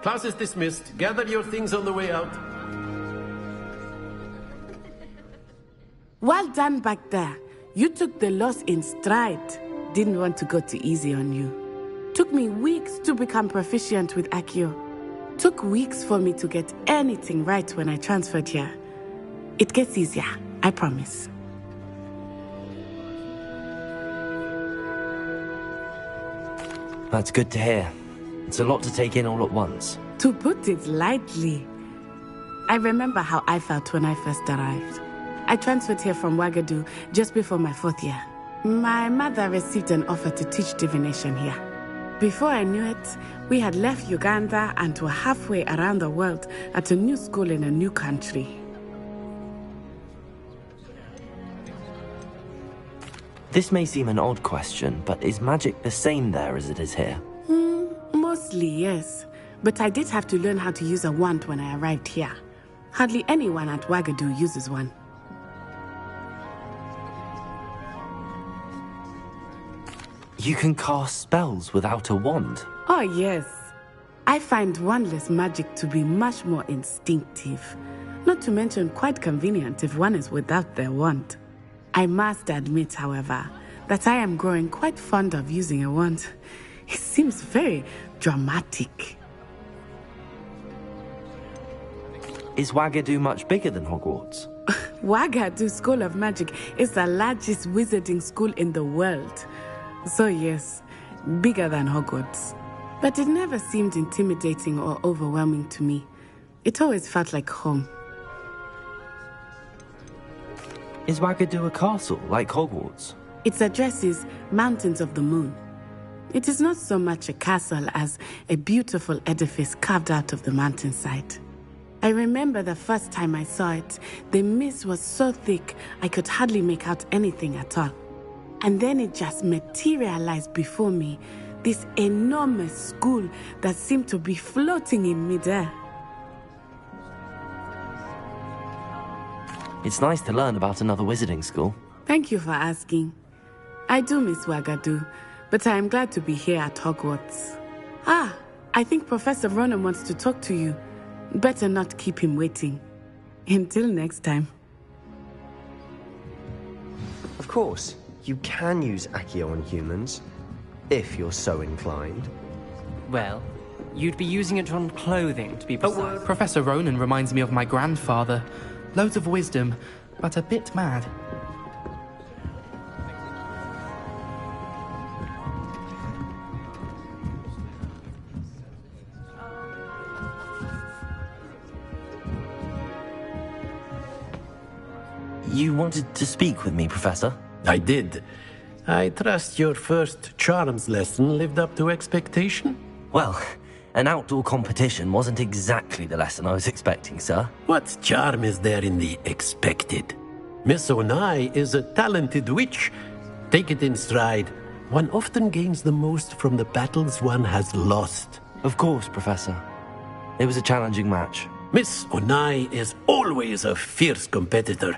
Class is dismissed. Gather your things on the way out. Well done back there. You took the loss in stride. Didn't want to go too easy on you. Took me weeks to become proficient with Accio. Took weeks for me to get anything right when I transferred here. It gets easier, I promise. That's good to hear. It's a lot to take in all at once. To put it lightly, I remember how I felt when I first arrived. I transferred here from Ouagadougou just before my 4th year. My mother received an offer to teach divination here. Before I knew it, we had left Uganda and were halfway around the world at a new school in a new country. This may seem an odd question, but is magic the same there as it is here? Mostly, yes. But I did have to learn how to use a wand when I arrived here. Hardly anyone at Ouagadougou uses one. You can cast spells without a wand? Oh, yes. I find wandless magic to be much more instinctive. Not to mention quite convenient if one is without their wand. I must admit, however, that I am growing quite fond of using a wand. It seems very dramatic. Is Wagadu much bigger than Hogwarts? Wagadu School of Magic is the largest wizarding school in the world. So yes, bigger than Hogwarts. But it never seemed intimidating or overwhelming to me. It always felt like home. Is Wagadu a castle, like Hogwarts? Its address is Mountains of the Moon. It is not so much a castle as a beautiful edifice carved out of the mountainside. I remember the first time I saw it, the mist was so thick I could hardly make out anything at all. And then it just materialized before me, this enormous school that seemed to be floating in midair. It's nice to learn about another wizarding school. Thank you for asking. I do miss Wagadu, but I am glad to be here at Hogwarts. Ah, I think Professor Ronan wants to talk to you. Better not keep him waiting. Until next time. Of course, you can use Accio on humans, if you're so inclined. Well, you'd be using it on clothing, to be precise. Professor Ronan reminds me of my grandfather. Loads of wisdom, but a bit mad. You wanted to speak with me, Professor? I did. I trust your first charms lesson lived up to expectation? Well, an outdoor competition wasn't exactly the lesson I was expecting, sir. What charm is there in the expected? Miss Onai is a talented witch. Take it in stride. One often gains the most from the battles one has lost. Of course, Professor. It was a challenging match. Miss Onai is always a fierce competitor,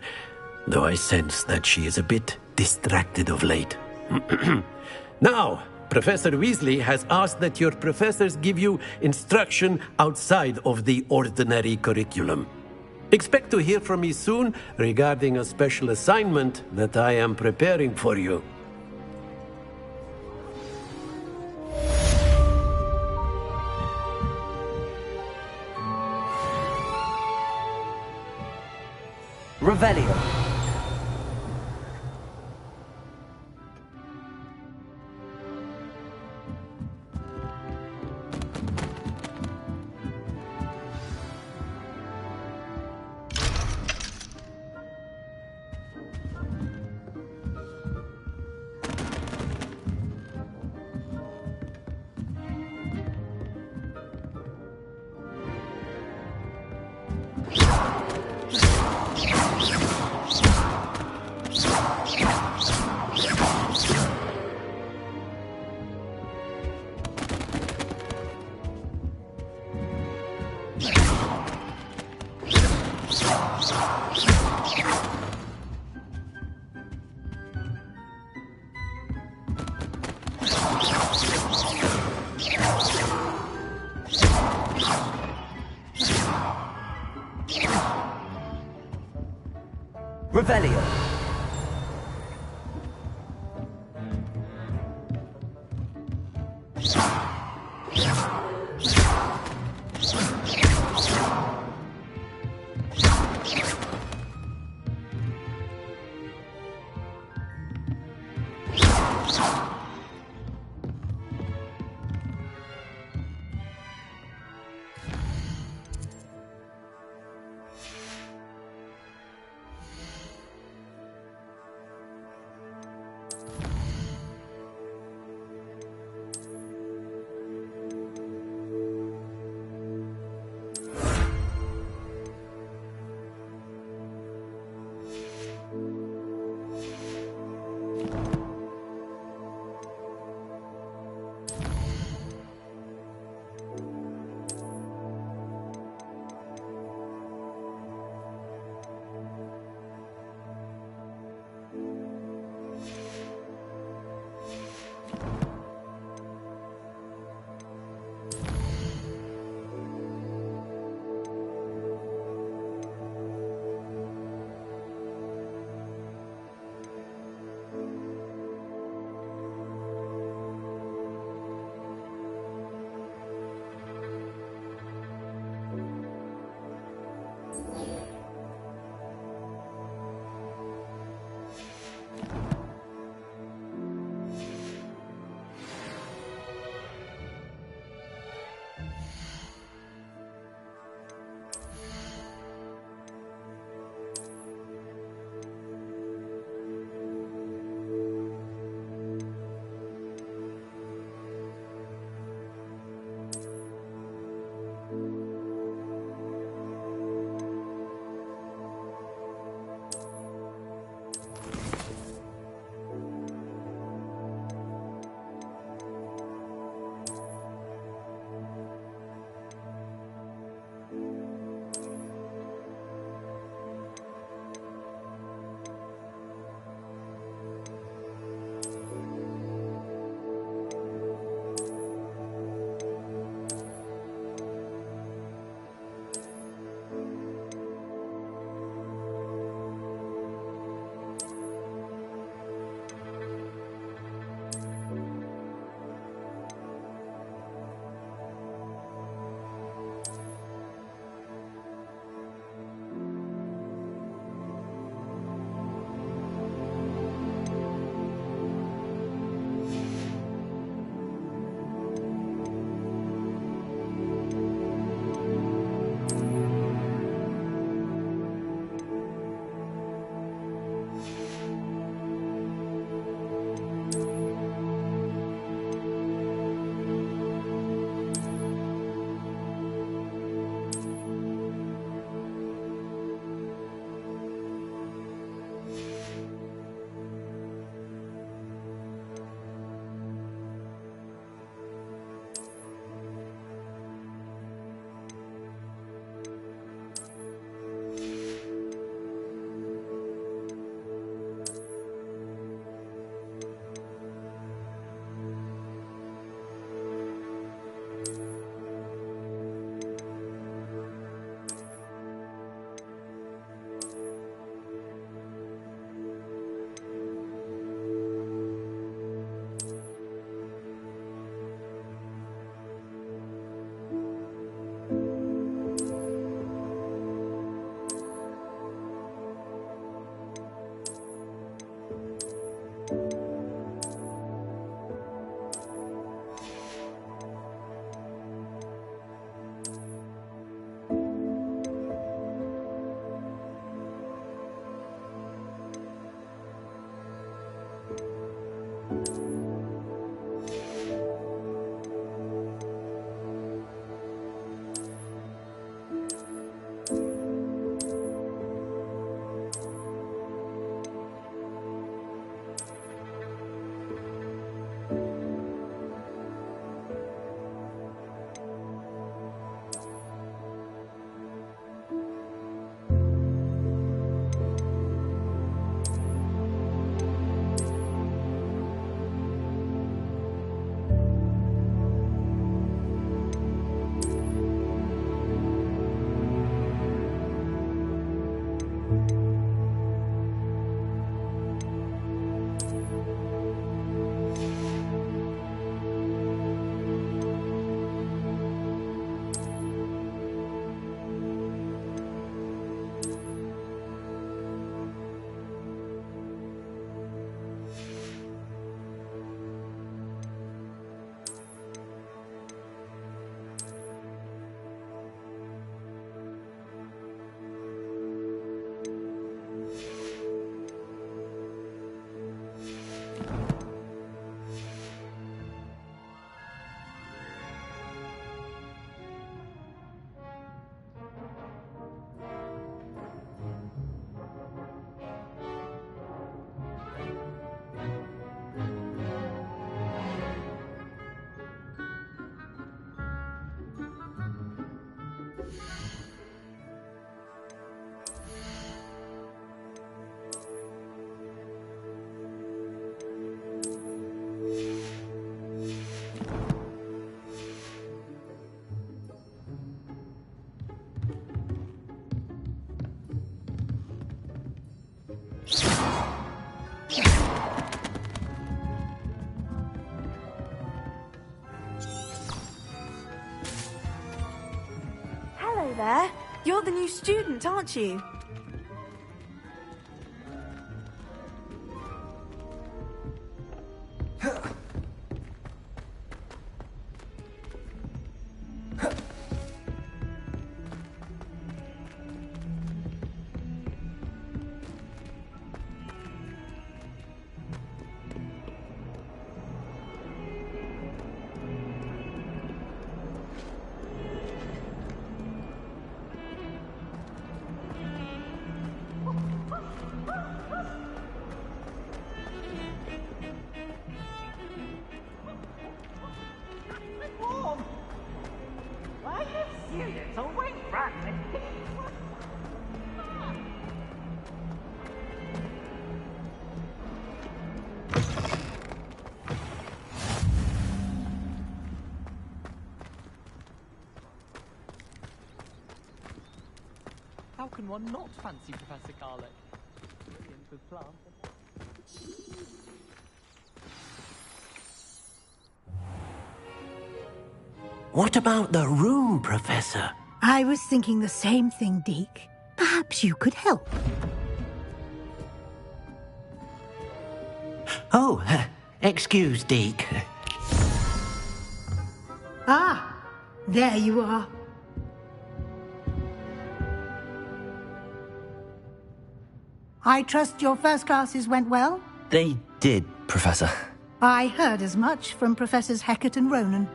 though I sense that she is a bit distracted of late. Now, Professor Weasley has asked that your professors give you instruction outside of the ordinary curriculum. Expect to hear from me soon regarding a special assignment that I am preparing for you. Revelio. Revelio. there. You're the new student, aren't you? How can one not fancy Professor Garlick? Brilliant with plants. What about the room, Professor? I was thinking the same thing, Deke. Perhaps you could help. Oh, excuse, Deke. Ah, there you are. I trust your first classes went well? They did, Professor. I heard as much from Professors Hecat and Ronan.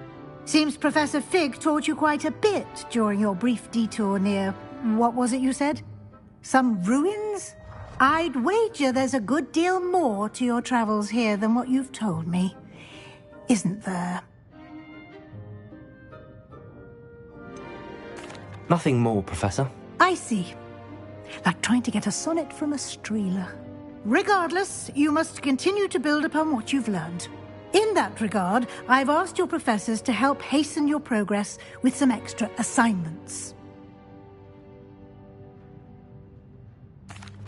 Seems Professor Fig taught you quite a bit during your brief detour near... what was it you said? Some ruins? I'd wager there's a good deal more to your travels here than what you've told me. Isn't there? Nothing more, Professor. I see. Like trying to get a sonnet from a streeler. Regardless, you must continue to build upon what you've learned. In that regard, I've asked your professors to help hasten your progress with some extra assignments.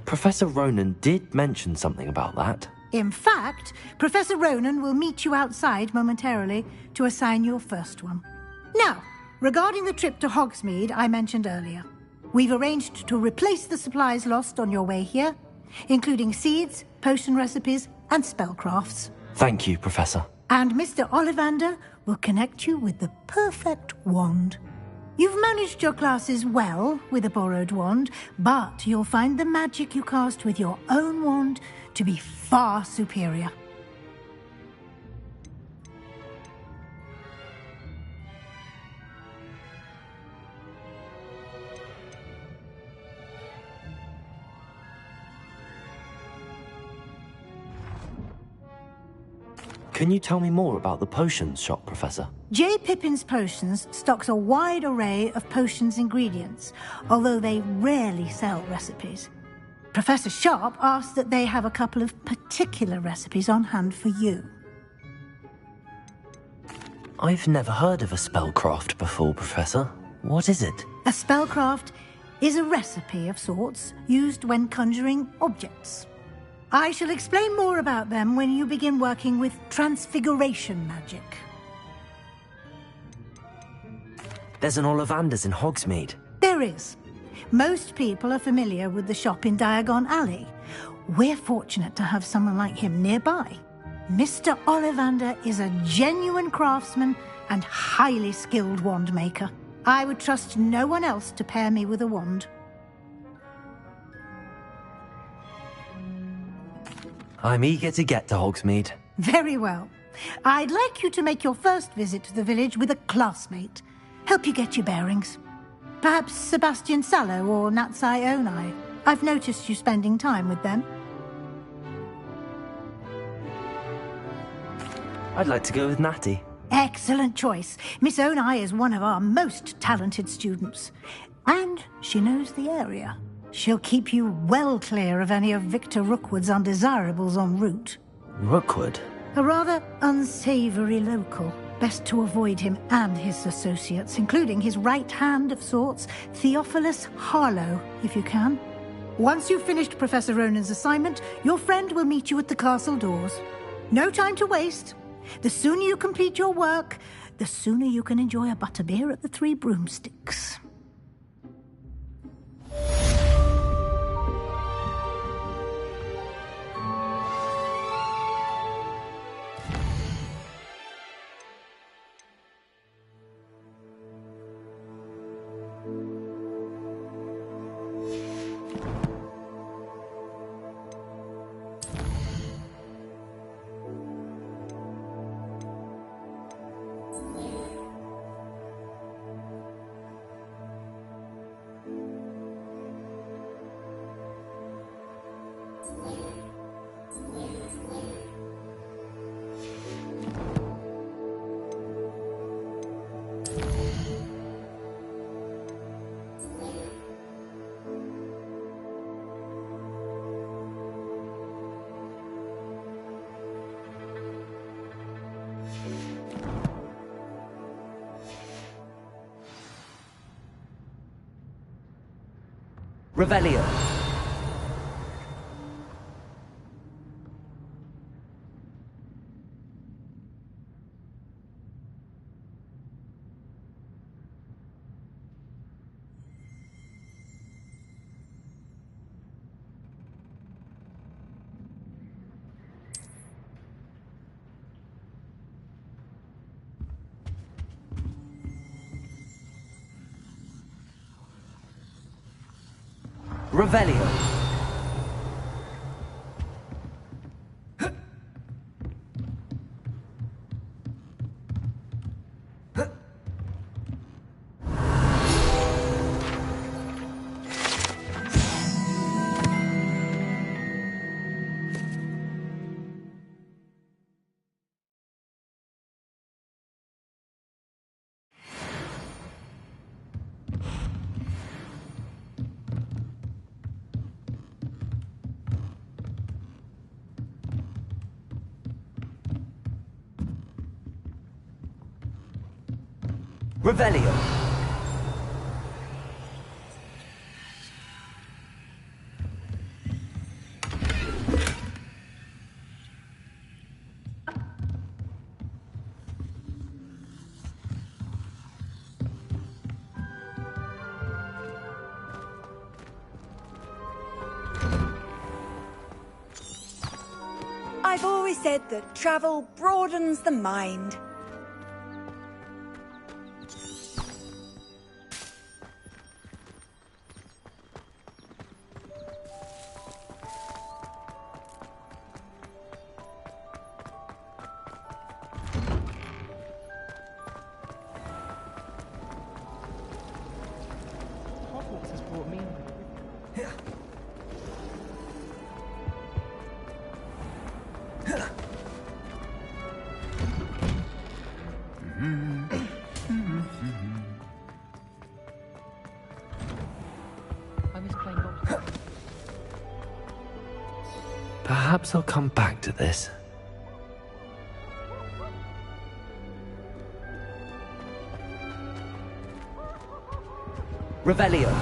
Professor Ronan did mention something about that. In fact, Professor Ronan will meet you outside momentarily to assign your first one. Now, regarding the trip to Hogsmeade I mentioned earlier, we've arranged to replace the supplies lost on your way here, including seeds, potion recipes, and spellcrafts. Thank you, Professor. And Mr. Ollivander will connect you with the perfect wand. You've managed your classes well with a borrowed wand, but you'll find the magic you cast with your own wand to be far superior. Can you tell me more about the potions shop, Professor? J. Pippin's Potions stocks a wide array of potions ingredients, although they rarely sell recipes. Professor Sharp asked that they have a couple of particular recipes on hand for you. I've never heard of a spellcraft before, Professor. What is it? A spellcraft is a recipe of sorts used when conjuring objects. I shall explain more about them when you begin working with transfiguration magic. There's an Ollivander's in Hogsmeade. There is. Most people are familiar with the shop in Diagon Alley. We're fortunate to have someone like him nearby. Mr. Ollivander is a genuine craftsman and highly skilled wand maker. I would trust no one else to pair me with a wand. I'm eager to get to Hogsmeade. Very well. I'd like you to make your first visit to the village with a classmate. Help you get your bearings. Perhaps Sebastian Sallow or Natsai Onai. I've noticed you spending time with them. I'd like to go with Natty. Excellent choice. Miss Onai is one of our most talented students. And she knows the area. She'll keep you well clear of any of Victor Rookwood's undesirables en route. Rookwood? A rather unsavoury local. Best to avoid him and his associates, including his right hand of sorts, Theophilus Harlow, if you can. Once you've finished Professor Ronan's assignment, your friend will meet you at the castle doors. No time to waste. The sooner you complete your work, the sooner you can enjoy a butterbeer at the Three Broomsticks. Revelio. Revelio. Revelio. I've always said that travel broadens the mind. Hogwarts has brought me. I miss playing golf. Perhaps I'll come back to this. Revelio.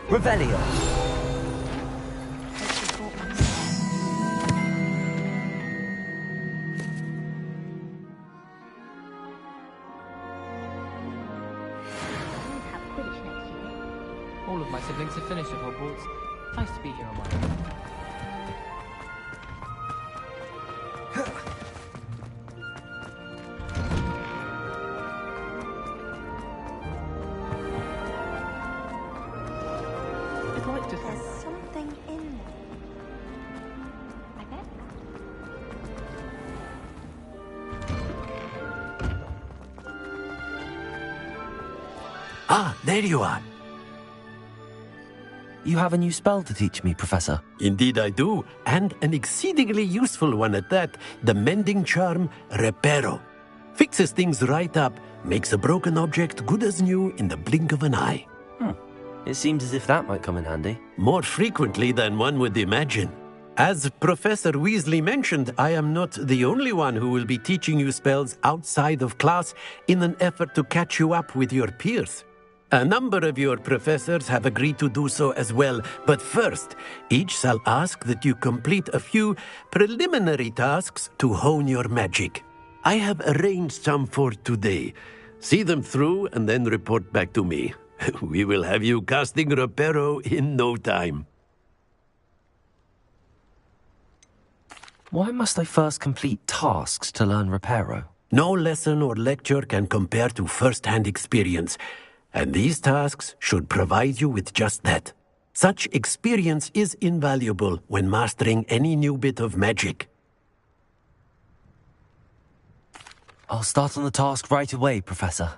Revelio. All of my siblings have finished at Hogwarts. Nice to be here on my own. There's something in there. I bet. Ah, there you are. You have a new spell to teach me, Professor. Indeed I do, and an exceedingly useful one at that. The mending charm, Reparo. Fixes things right up, makes a broken object good as new in the blink of an eye. It seems as if that might come in handy. More frequently than one would imagine. As Professor Weasley mentioned, I am not the only one who will be teaching you spells outside of class in an effort to catch you up with your peers. A number of your professors have agreed to do so as well, but first, each shall ask that you complete a few preliminary tasks to hone your magic. I have arranged some for today. See them through and then report back to me. We will have you casting Reparo in no time. Why must I first complete tasks to learn Reparo? No lesson or lecture can compare to first-hand experience, and these tasks should provide you with just that. Such experience is invaluable when mastering any new bit of magic. I'll start on the task right away, Professor.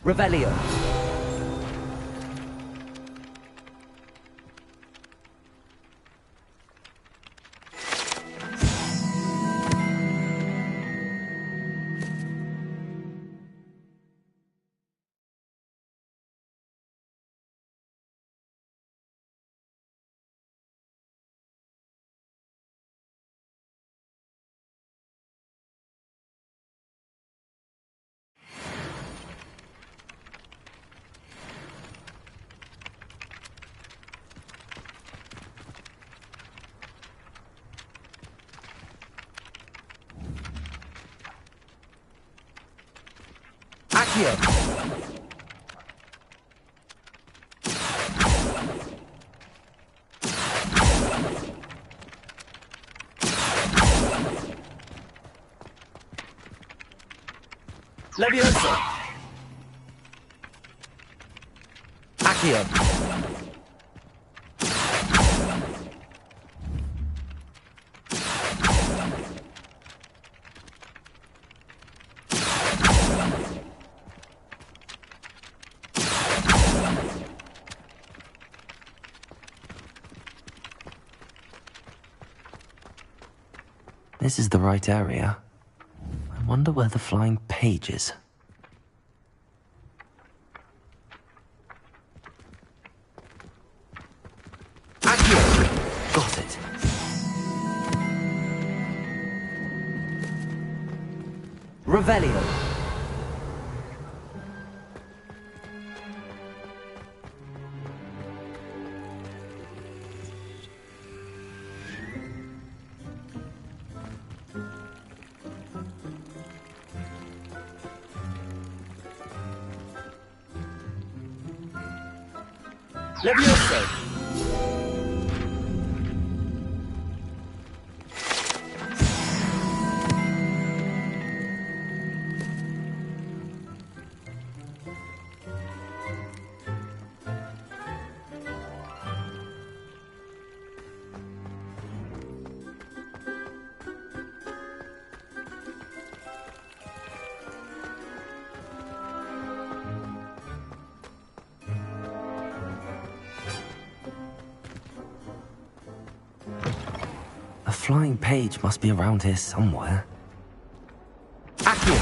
Revelio. Accio. Levioso. Accio. This is the right area. I wonder where the flying page is. Accio! Got it. Revelio. Levioso. A flying page must be around here somewhere. Accio!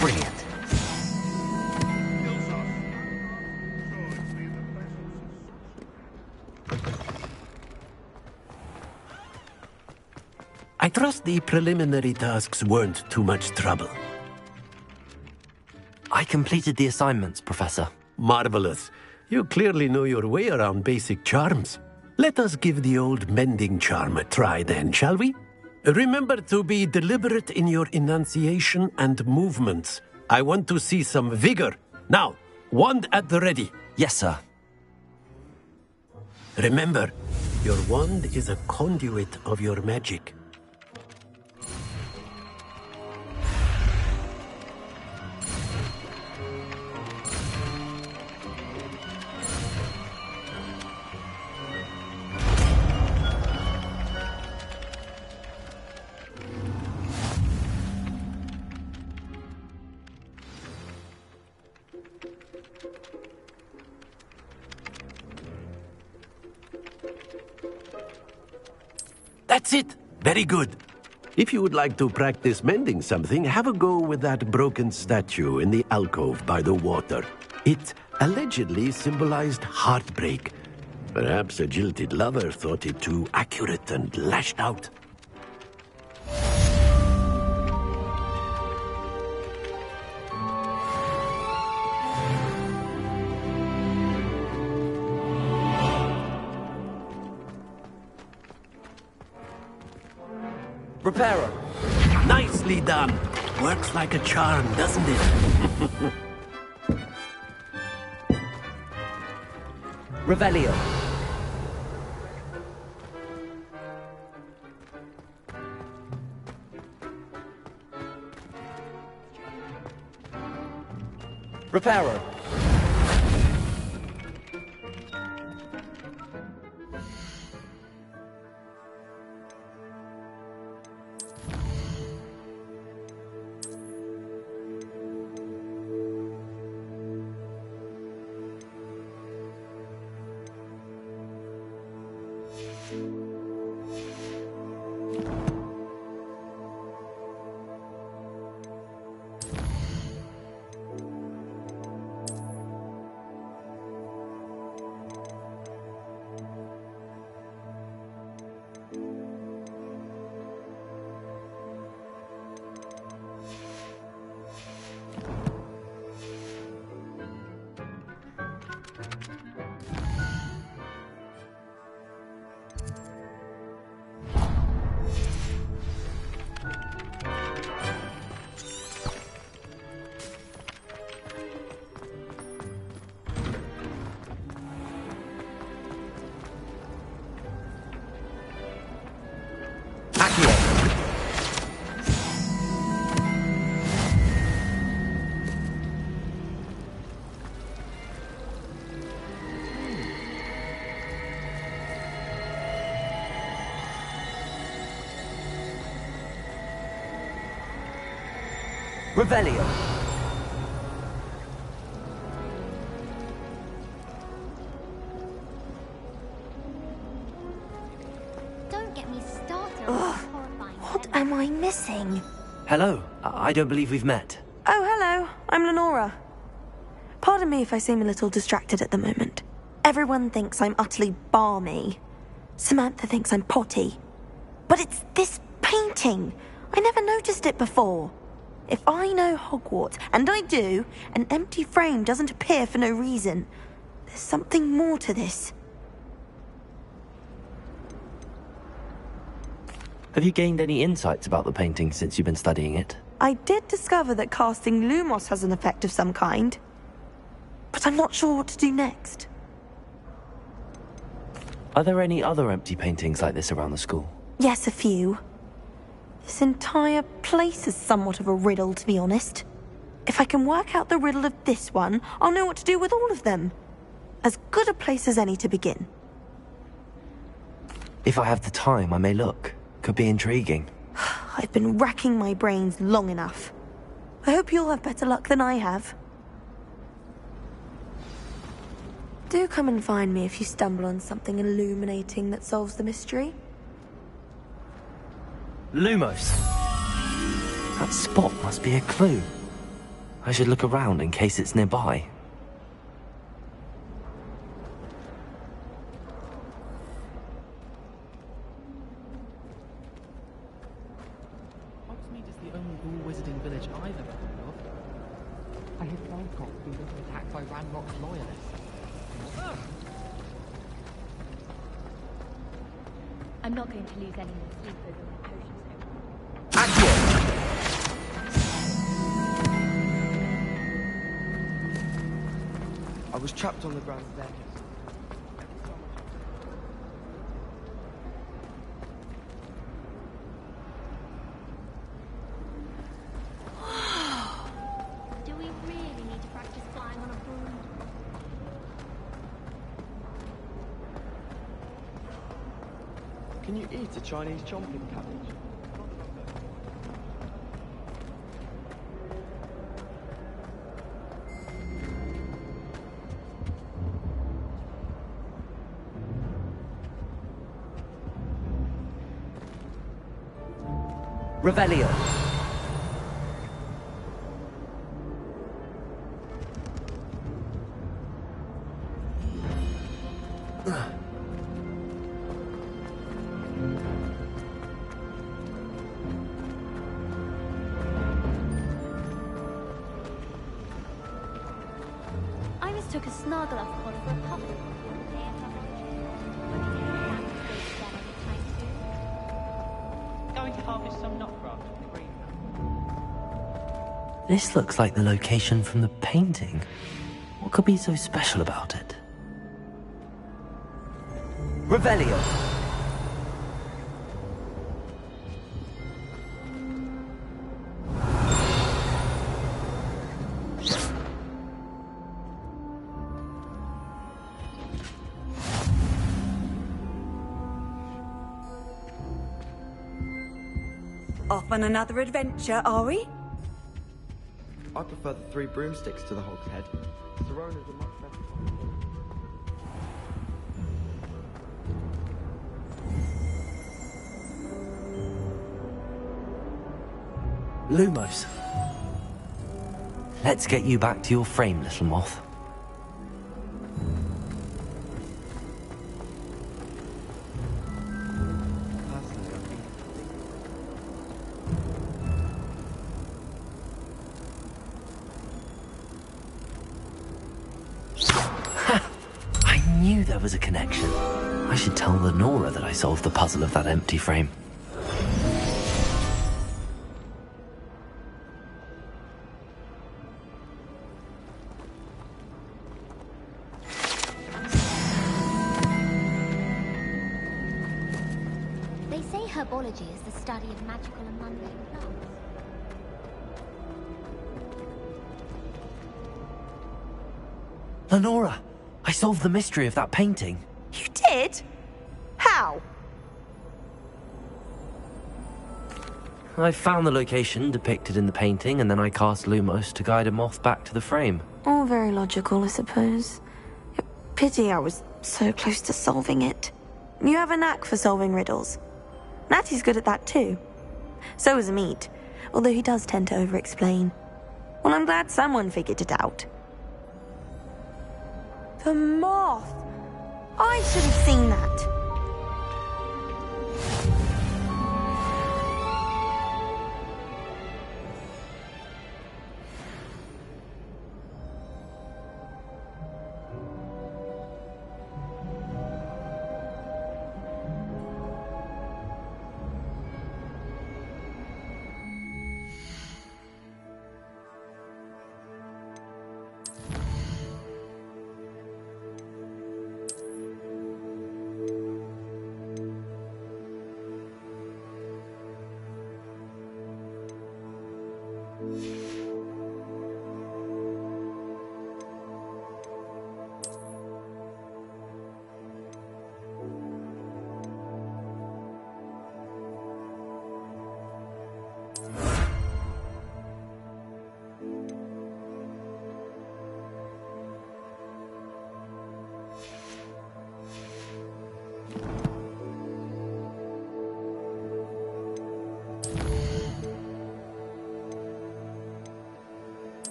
Brilliant. I trust the preliminary tasks weren't too much trouble. I completed the assignments, Professor. Marvelous. You clearly know your way around basic charms. Let us give the old mending charm a try then, shall we? Remember to be deliberate in your enunciation and movements. I want to see some vigor. Now, wand at the ready. Yes, sir. Remember, your wand is a conduit of your magic. That's it. Very good. If you would like to practice mending something, have a go with that broken statue in the alcove by the water. It allegedly symbolized heartbreak. Perhaps a jilted lover thought it too accurate and lashed out. Reparo. Nicely done. Works like a charm, doesn't it? Revelio. Reparo. Revelio. Don't get me started on this horrifying. What am I missing? Hello. I don't believe we've met. Oh, hello. I'm Lenora. Pardon me if I seem a little distracted at the moment. Everyone thinks I'm utterly balmy. Samantha thinks I'm potty. But it's this painting. I never noticed it before. If I know Hogwarts, and I do, an empty frame doesn't appear for no reason. There's something more to this. Have you gained any insights about the painting since you've been studying it? I did discover that casting Lumos has an effect of some kind. But I'm not sure what to do next. Are there any other empty paintings like this around the school? Yes, a few. This entire place is somewhat of a riddle, to be honest. If I can work out the riddle of this one, I'll know what to do with all of them. As good a place as any to begin. If I have the time, I may look. Could be intriguing. I've been racking my brains long enough. I hope you'll have better luck than I have. Do come and find me if you stumble on something illuminating that solves the mystery. Lumos. That spot must be a clue. I should look around in case it's nearby. Hogsmeade is the only all-wizarding village I've ever heard of. I hear Falcott's been attacked by Ranrock's loyalists. I'm not going to lose any more sleep over my potions. I was trapped on the ground staircase. Do we really need to practice flying on a broom? Can you eat a Chinese chomping cabbage? Revelio. I mistook a Snargloth pod for a puppet. Going to harvest some knotgrass from the greenhouse? This looks like the location from the painting. What could be so special about it? Revelio! Off on another adventure, are we? I prefer the 3 broomsticks to the Hog's Head. Sirona's a much better one. Lumos. Let's get you back to your frame, little moth. I knew there was a connection. I should tell Lenora that I solved the puzzle of that empty frame. They say herbology is the study of magical and mundane plants. Lenora, I solved the mystery of that painting. You did? How? I found the location depicted in the painting, and then I cast Lumos to guide a moth back to the frame. All very logical, I suppose. Pity I was so close to solving it. You have a knack for solving riddles. Natty's good at that too. So is Amit, although he does tend to over-explain. Well, I'm glad someone figured it out. The moth! I should have seen that.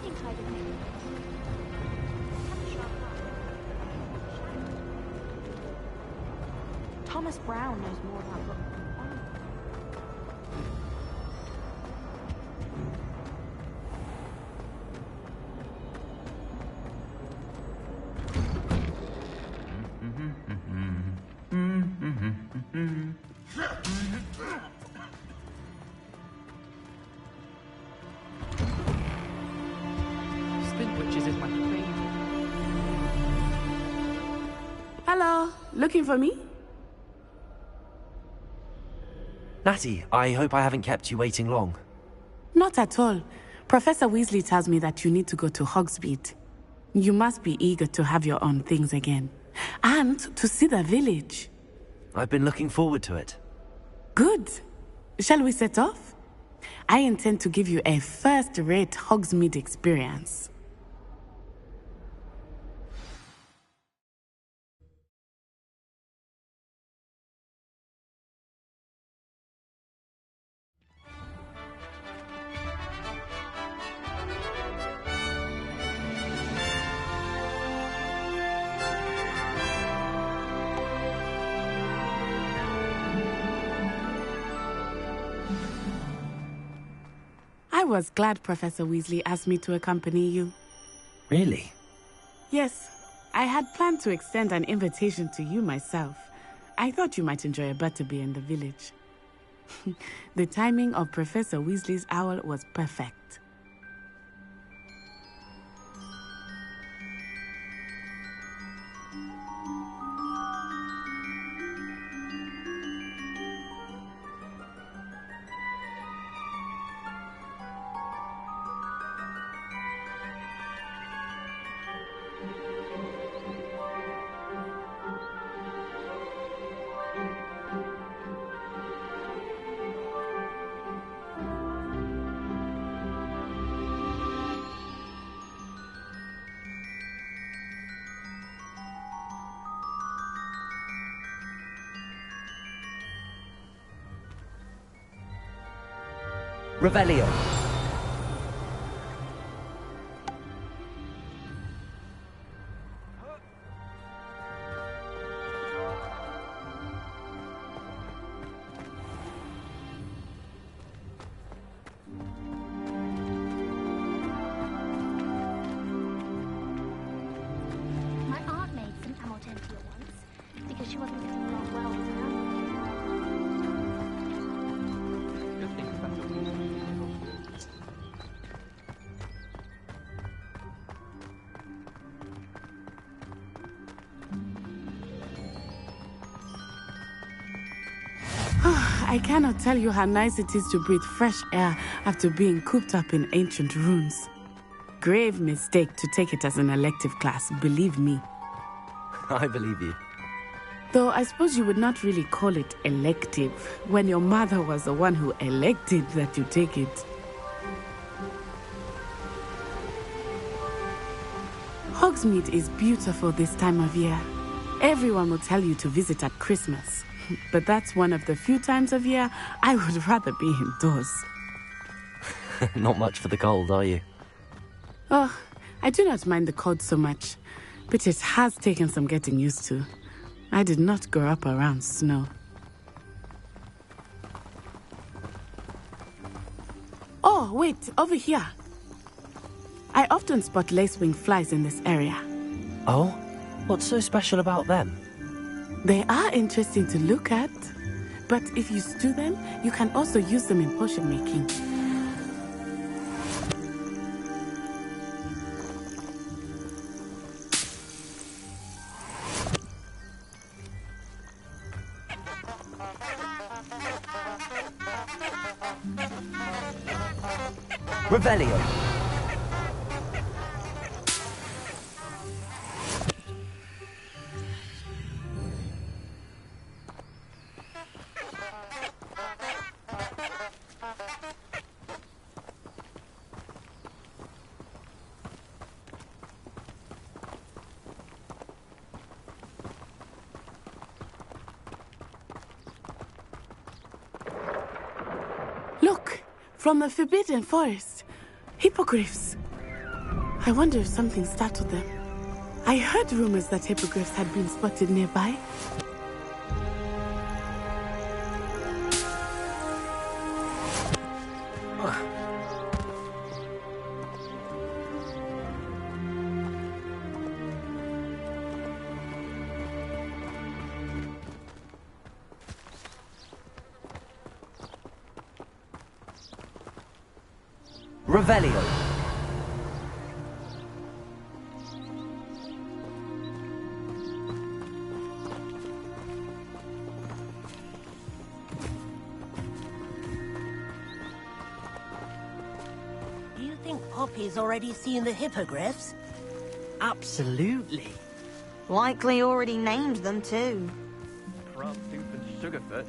think hide of me? Thomas Brown knows more about books than Spin Witches is my favorite. Hello, looking for me? Natty, I hope I haven't kept you waiting long. Not at all. Professor Weasley tells me that you need to go to Hogsmeade. You must be eager to have your own things again. And to see the village. I've been looking forward to it. Good. Shall we set off? I intend to give you a first-rate Hogsmeade experience. I was glad Professor Weasley asked me to accompany you. Really? Yes, I had planned to extend an invitation to you myself. I thought you might enjoy a butterbeer in the village. The timing of Professor Weasley's owl was perfect. Revelio. My aunt made some Amortentia once, because she wasn't getting along well with her. Good thing about your I cannot tell you how nice it is to breathe fresh air after being cooped up in ancient ruins. Grave mistake to take it as an elective class, believe me. I believe you. Though I suppose you would not really call it elective when your mother was the one who elected that you take it. Hogsmeade is beautiful this time of year. Everyone will tell you to visit at Christmas. But that's one of the few times of year I would rather be indoors. Not much for the cold, are you? Oh, I do not mind the cold so much, but it has taken some getting used to. I did not grow up around snow. Oh, wait, over here. I often spot lacewing flies in this area. Oh? What's so special about them? They are interesting to look at, but if you stew them, you can also use them in potion making. Revelio. Look, from the Forbidden Forest. Hippogriffs. I wonder if something startled them. I heard rumors that hippogriffs had been spotted nearby. Revelio. Do you think Poppy's already seen the hippogriffs? Absolutely. Likely already named them too. Crumb, Tooth and Sugarfoot.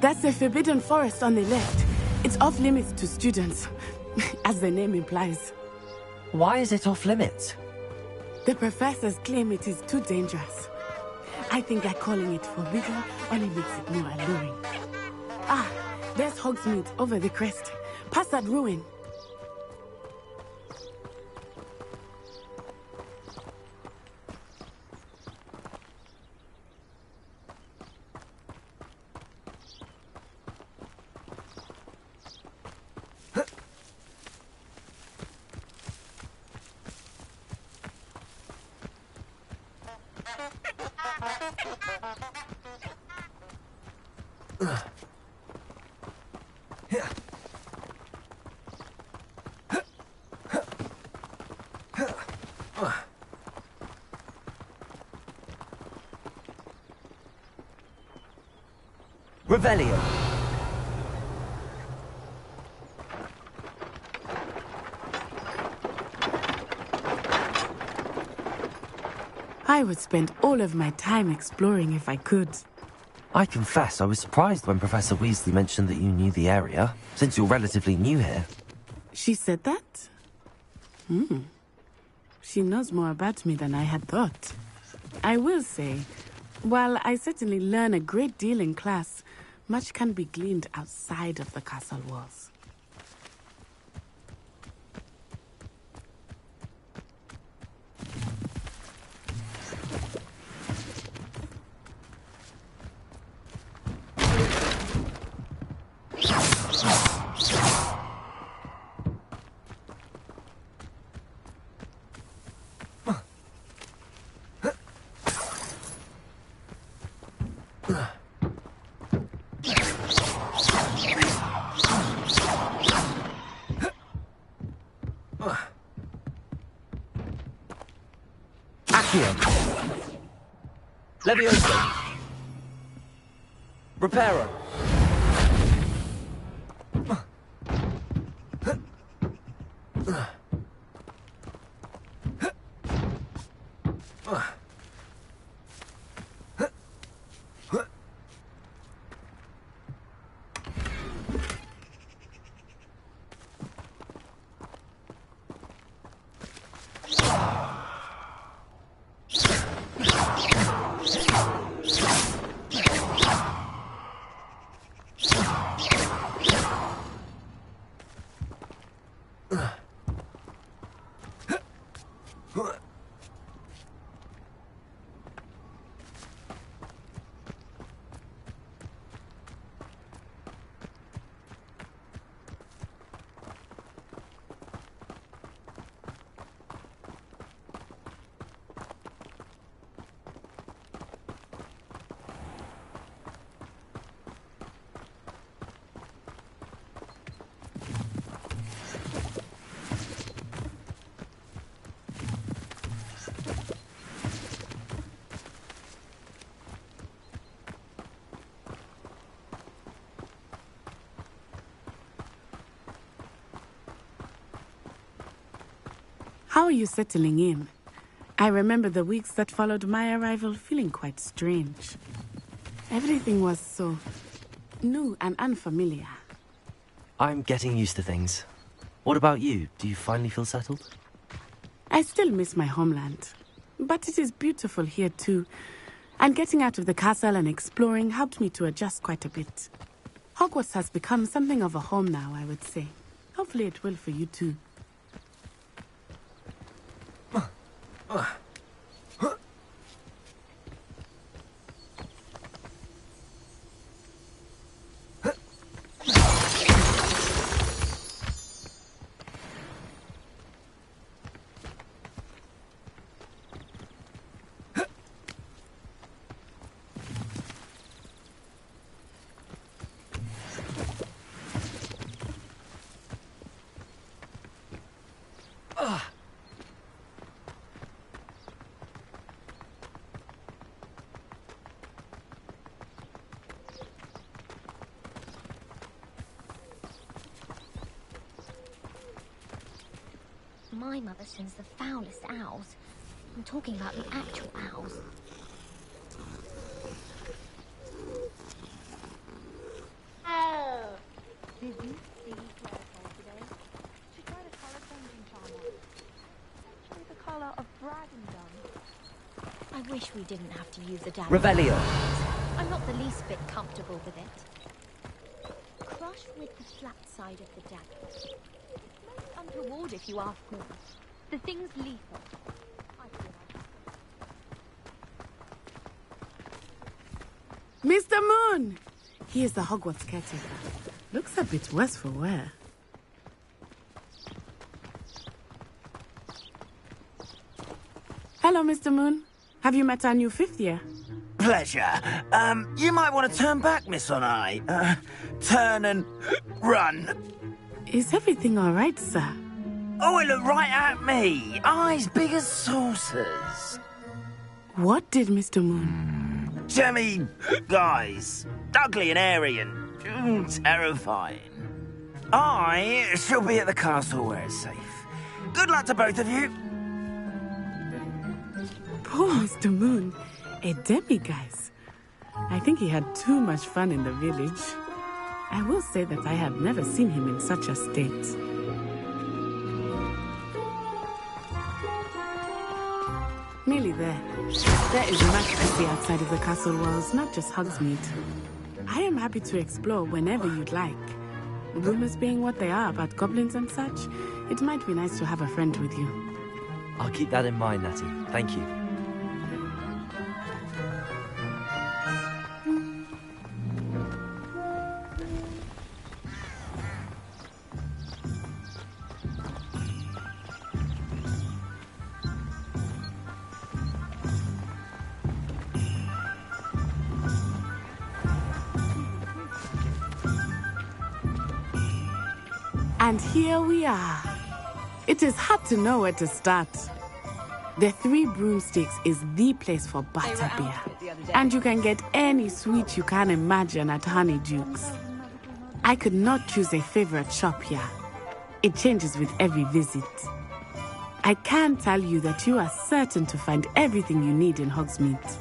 That's the Forbidden Forest on the left. It's off limits to students, as the name implies. Why is it off limits? The professors claim it is too dangerous. I think that calling it forbidden only makes it more alluring. Ah, there's Hogsmeade over the crest. Past that ruin. Revelio. I would spend all of my time exploring if I could. I confess I was surprised when Professor Weasley mentioned that you knew the area, since you're relatively new here. She said that? She knows more about me than I had thought. I will say, while I certainly learn a great deal in class, much can be gleaned outside of the castle walls. Levioso. Reparo. How are you settling in? I remember the weeks that followed my arrival feeling quite strange. Everything was so new and unfamiliar. I'm getting used to things. What about you? Do you finally feel settled? I still miss my homeland, but it is beautiful here too. And getting out of the castle and exploring helped me to adjust quite a bit. Hogwarts has become something of a home now, I would say. Hopefully it will for you too. My mother sends the foulest owls. I'm talking about the actual owls. Oh! Did you see Claire today? She tried a colour changing charm on. Actually the colour of Bragandon. I wish we didn't have to use a dagger. Revelio. I'm not the least bit comfortable with it. Crush with the flat side of the dagger. Untoward if you ask me. The thing's lethal. Mr. Moon! He is the Hogwarts caretaker. Looks a bit worse for wear. Hello, Mr. Moon. Have you met our new fifth year? Pleasure. You might want to turn back, Miss Onai. Turn and run. Is everything all right, sir? Oh, it looked right at me. Eyes big as saucers. What did Mr. Moon? Jemmy, guys. Ugly and airy and terrifying. I shall be at the castle where it's safe. Good luck to both of you. Poor Mr. Moon. A demiguise. I think he had too much fun in the village. I will say that I have never seen him in such a state. Nearly there. There is much to see outside of the castle walls, not just Hogsmeade. I am happy to explore whenever you'd like. Rumors being what they are about goblins and such, it might be nice to have a friend with you. I'll keep that in mind, Natty. Thank you. And here we are. It is hard to know where to start. The Three Broomsticks is the place for butterbeer. And you can get any sweet you can imagine at Honeyduke's. I could not choose a favorite shop here. It changes with every visit. I can tell you that you are certain to find everything you need in Hogsmeade.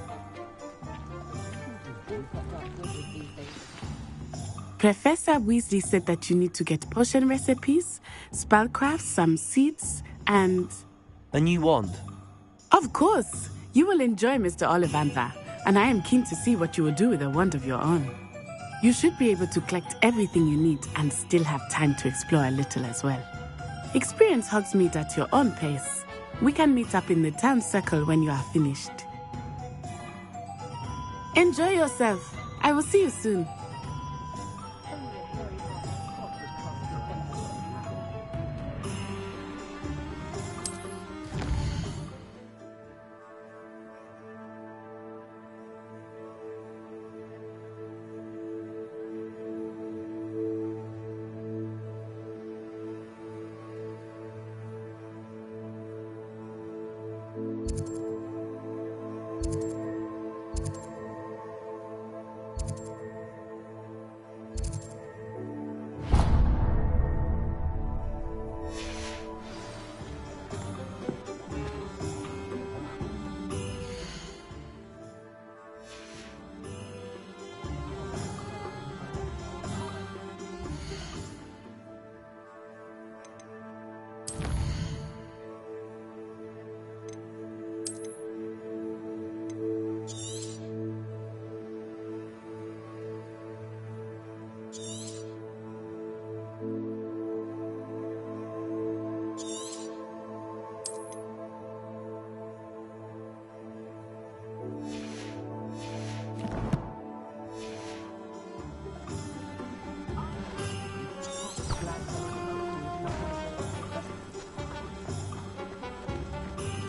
Professor Weasley said that you need to get potion recipes, spellcraft, some seeds, and... A new wand? Of course! You will enjoy Mr. Ollivander, and I am keen to see what you will do with a wand of your own. You should be able to collect everything you need and still have time to explore a little as well. Experience Hogsmeade at your own pace. We can meet up in the town circle when you are finished. Enjoy yourself. I will see you soon.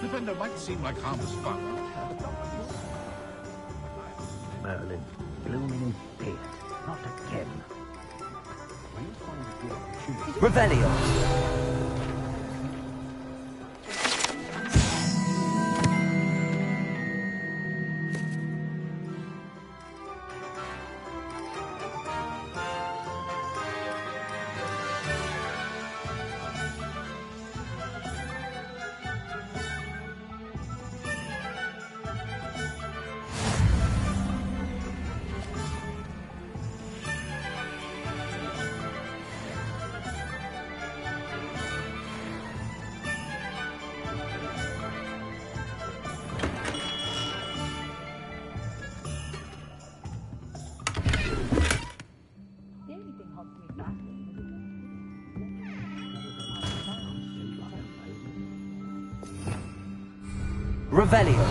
Defender might seem like harmless fun. Merlin, blooming pig. Not again. Revelio. Revelio.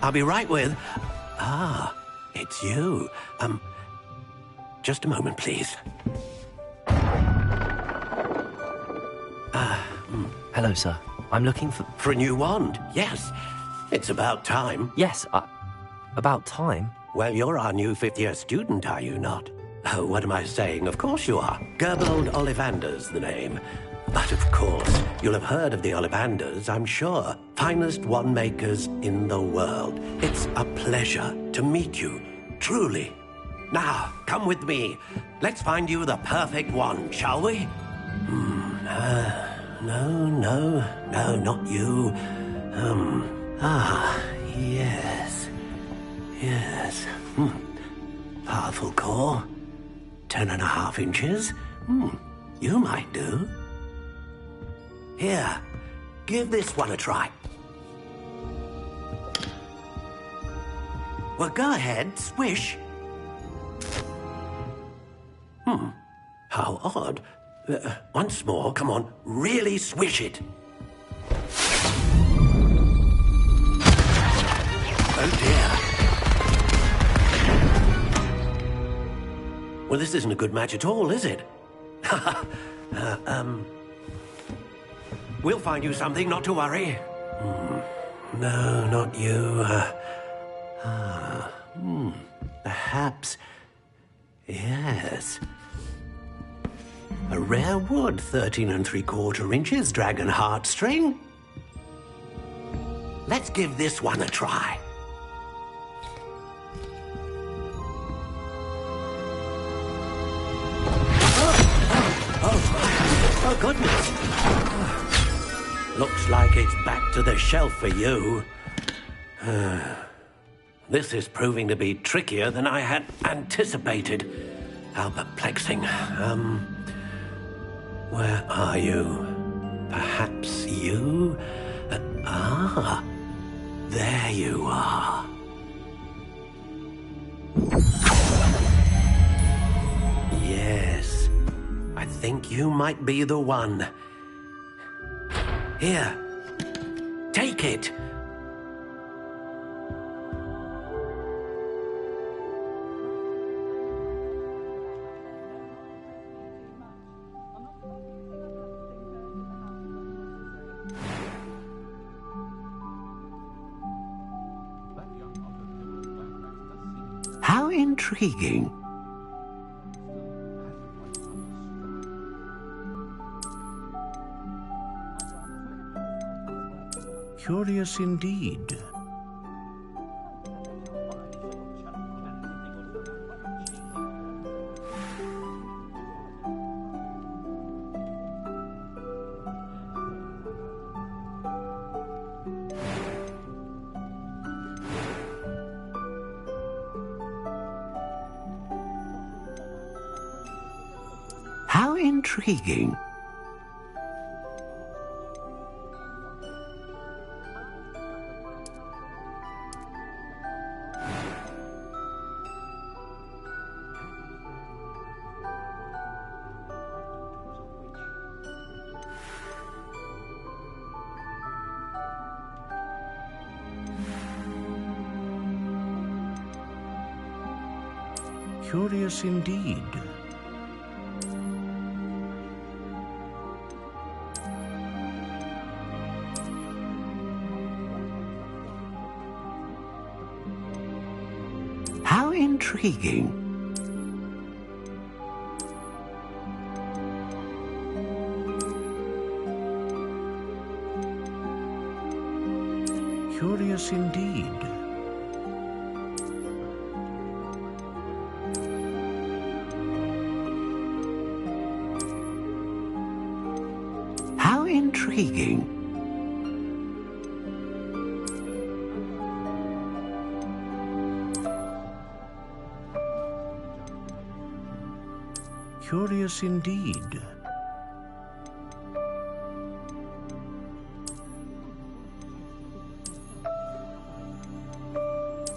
I'll be right with... Ah, it's you. Just a moment, please. Hello, sir. I'm looking for... For a new wand, yes. It's about time. Yes, about time? Well, you're our new fifth-year student, are you not? Oh, what am I saying? Of course you are. Gerbold Ollivander's the name. But of course, you'll have heard of the Ollivanders, I'm sure. Finest wand makers in the world. It's a pleasure to meet you, truly. Now, come with me. Let's find you the perfect wand, shall we? No, not you. Yes. Powerful core. 10.5 inches. You might do. Here, give this one a try. Well, go ahead, swish. How odd. Once more, come on, really swish it. Oh dear. Well, this isn't a good match at all, is it? We'll find you something, not to worry. No, not you. Perhaps... Yes. A rare wood, 13 3/4 inches, dragon heartstring. Let's give this one a try. Oh, goodness. Looks like it's back to the shelf for you. This is proving to be trickier than I had anticipated. How perplexing. Where are you? Perhaps you? There you are. Yes, I think you might be the one. Here, take it. How intriguing. Curious indeed. How intriguing. Curious indeed. How intriguing. Curious indeed. How intriguing. Curious indeed.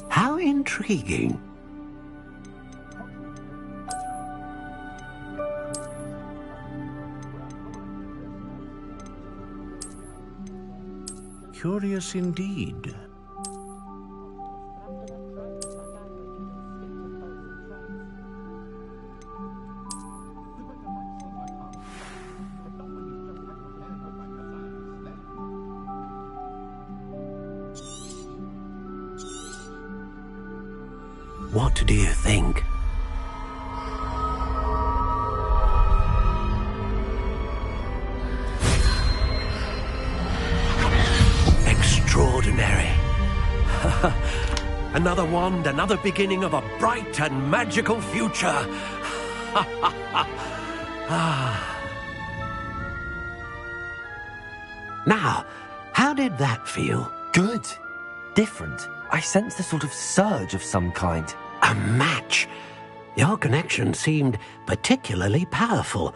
How intriguing. Curious indeed. What do you think? Extraordinary. Another wand, another beginning of a bright and magical future. Now, how did that feel? Good. Different. I sensed a sort of surge of some kind. A match. Your connection seemed particularly powerful.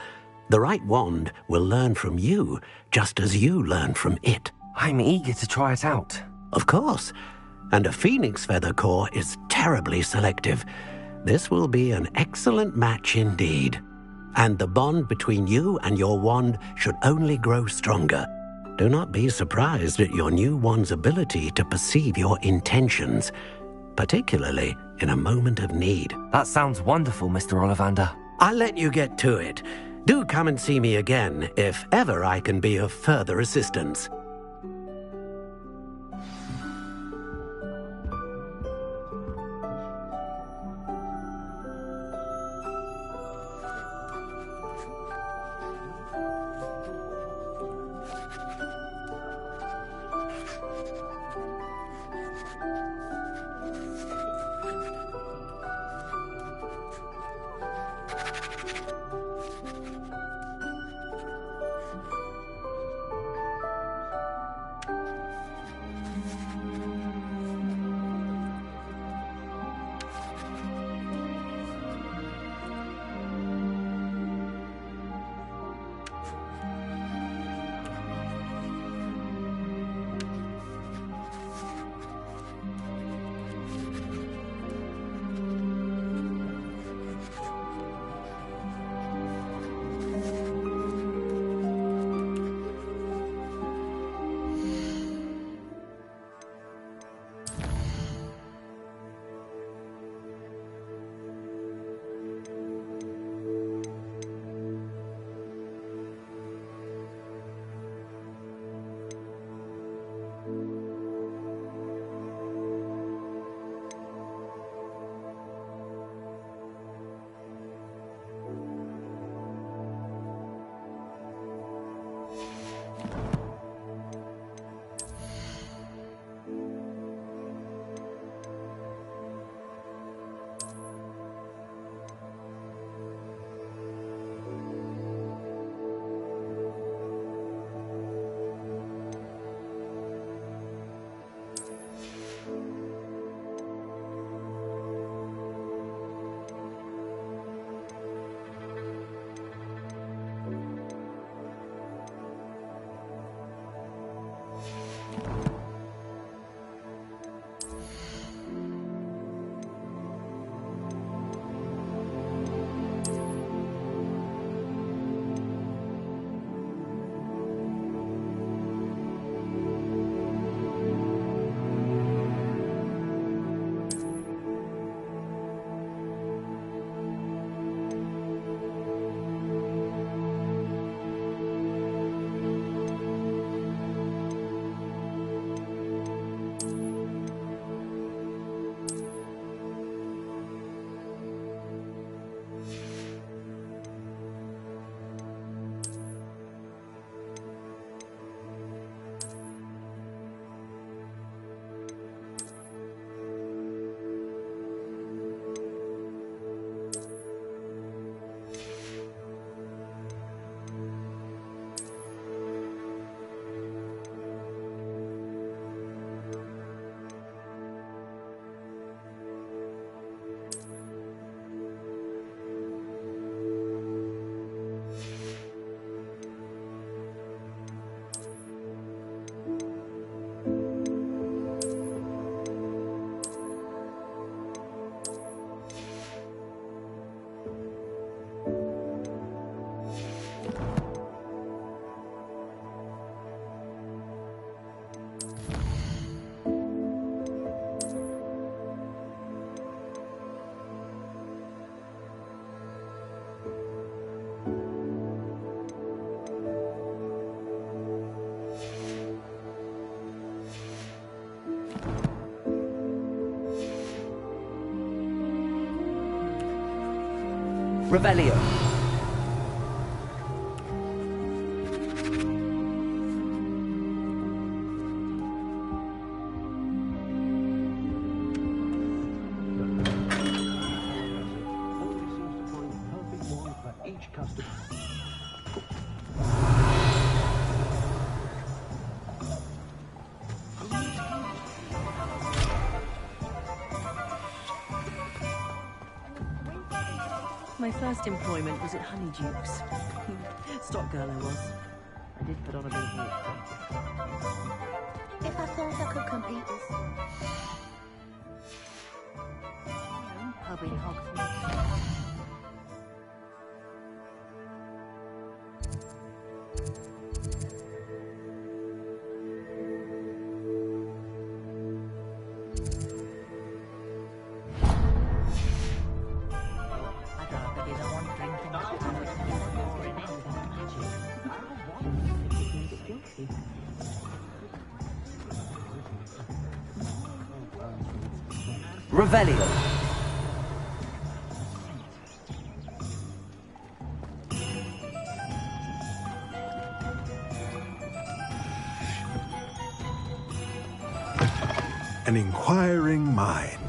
The right wand will learn from you, just as you learn from it. I'm eager to try it out. Of course. And a phoenix feather core is terribly selective. This will be an excellent match indeed. And the bond between you and your wand should only grow stronger. Do not be surprised at your new wand's ability to perceive your intentions, particularly in a moment of need. That sounds wonderful, Mr. Ollivander. I'll let you get to it. Do come and see me again if ever I can be of further assistance. Revelio. My first employment was at Honeydukes. Stock girl I was. I did put on a bit of weight. If I thought I could compete with... Pub in Hogwarts. Revelio. An inquiring mind.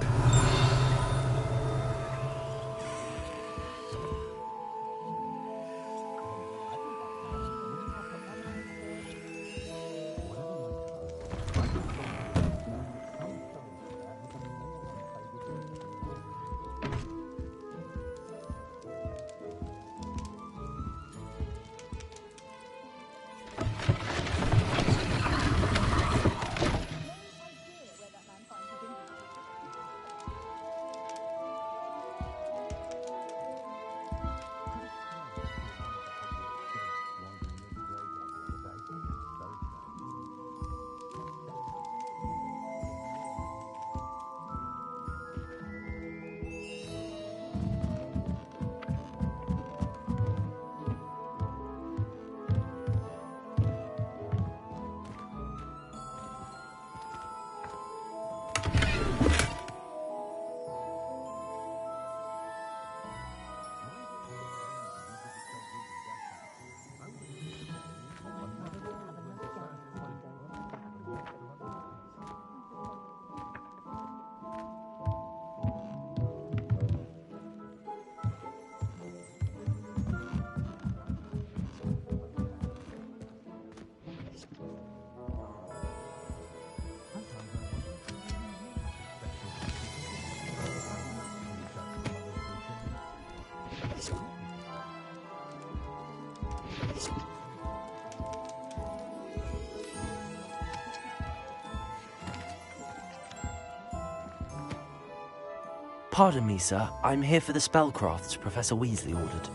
Pardon me, sir. I'm here for the spellcrafts Professor Weasley ordered.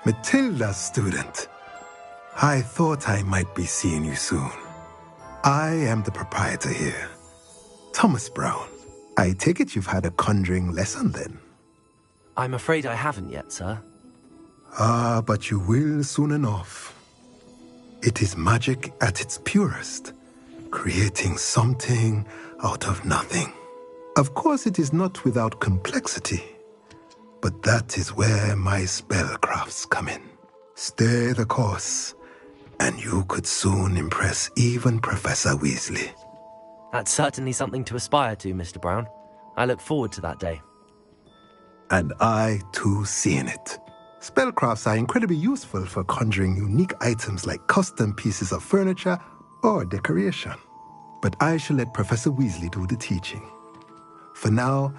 Matilda's student. I thought I might be seeing you soon. I am the proprietor here. Thomas Brown. I take it you've had a conjuring lesson then? I'm afraid I haven't yet, sir. Ah, but you will soon enough. It is magic at its purest, creating something out of nothing. Of course, it is not without complexity, but that is where my spellcrafts come in. Stay the course, and you could soon impress even Professor Weasley. That's certainly something to aspire to, Mr. Brown. I look forward to that day. And I, too, see in it. Spellcrafts are incredibly useful for conjuring unique items like custom pieces of furniture or decoration. But I shall let Professor Weasley do the teaching. For now,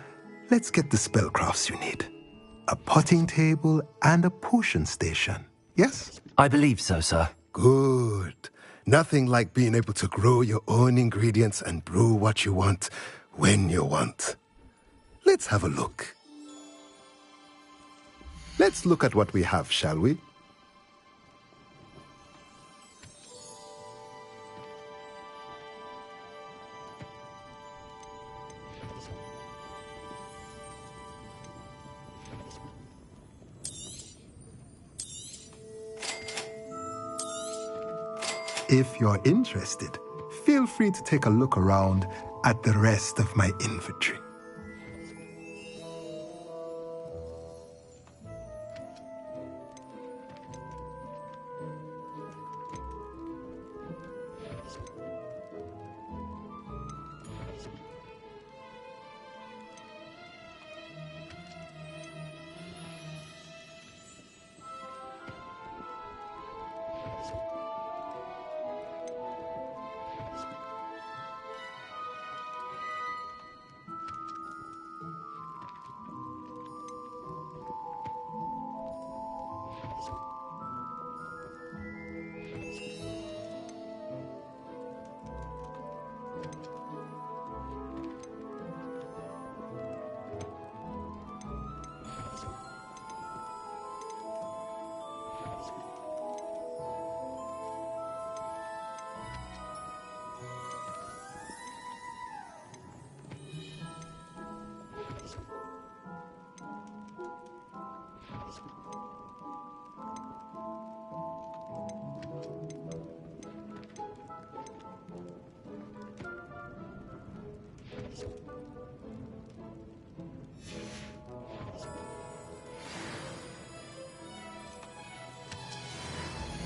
let's get the spellcrafts you need. A potting table and a potion station, yes? I believe so, sir. Good. Nothing like being able to grow your own ingredients and brew what you want when you want. Let's have a look. Let's look at what we have, shall we? If you're interested, feel free to take a look around at the rest of my inventory.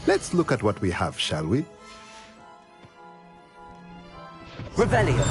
Let's look at what we have, shall we? Revelio.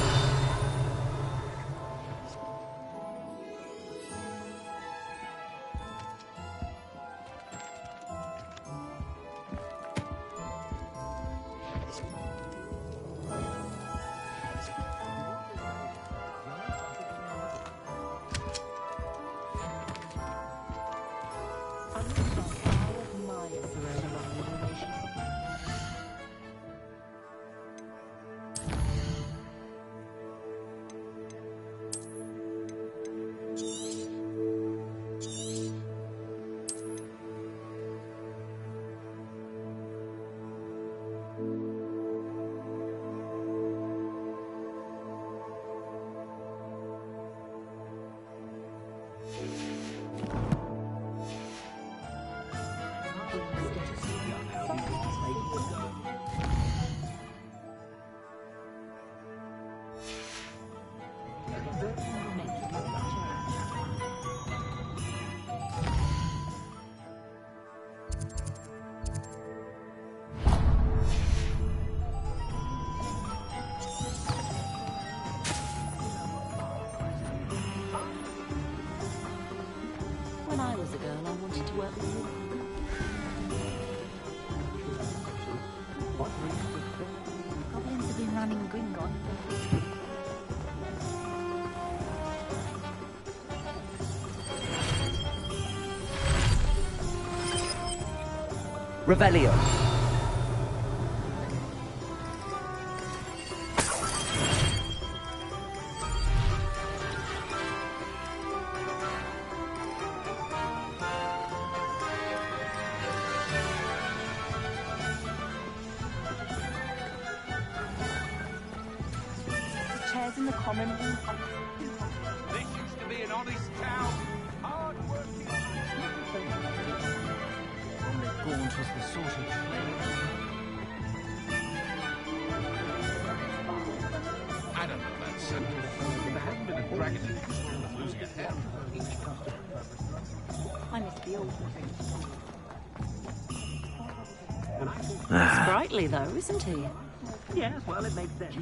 When I was a girl, I wanted to work with you. Goblins have been running Gringon. Revelio. Chairs in the common room. This used to be an honest town. Hard working. Only Gaunt was the sort of I don't know that sentence. If there hadn't been a dragon in it, you were losing a head. I miss the old Ah. Sprightly, though, isn't he? Yes, well, it makes sense.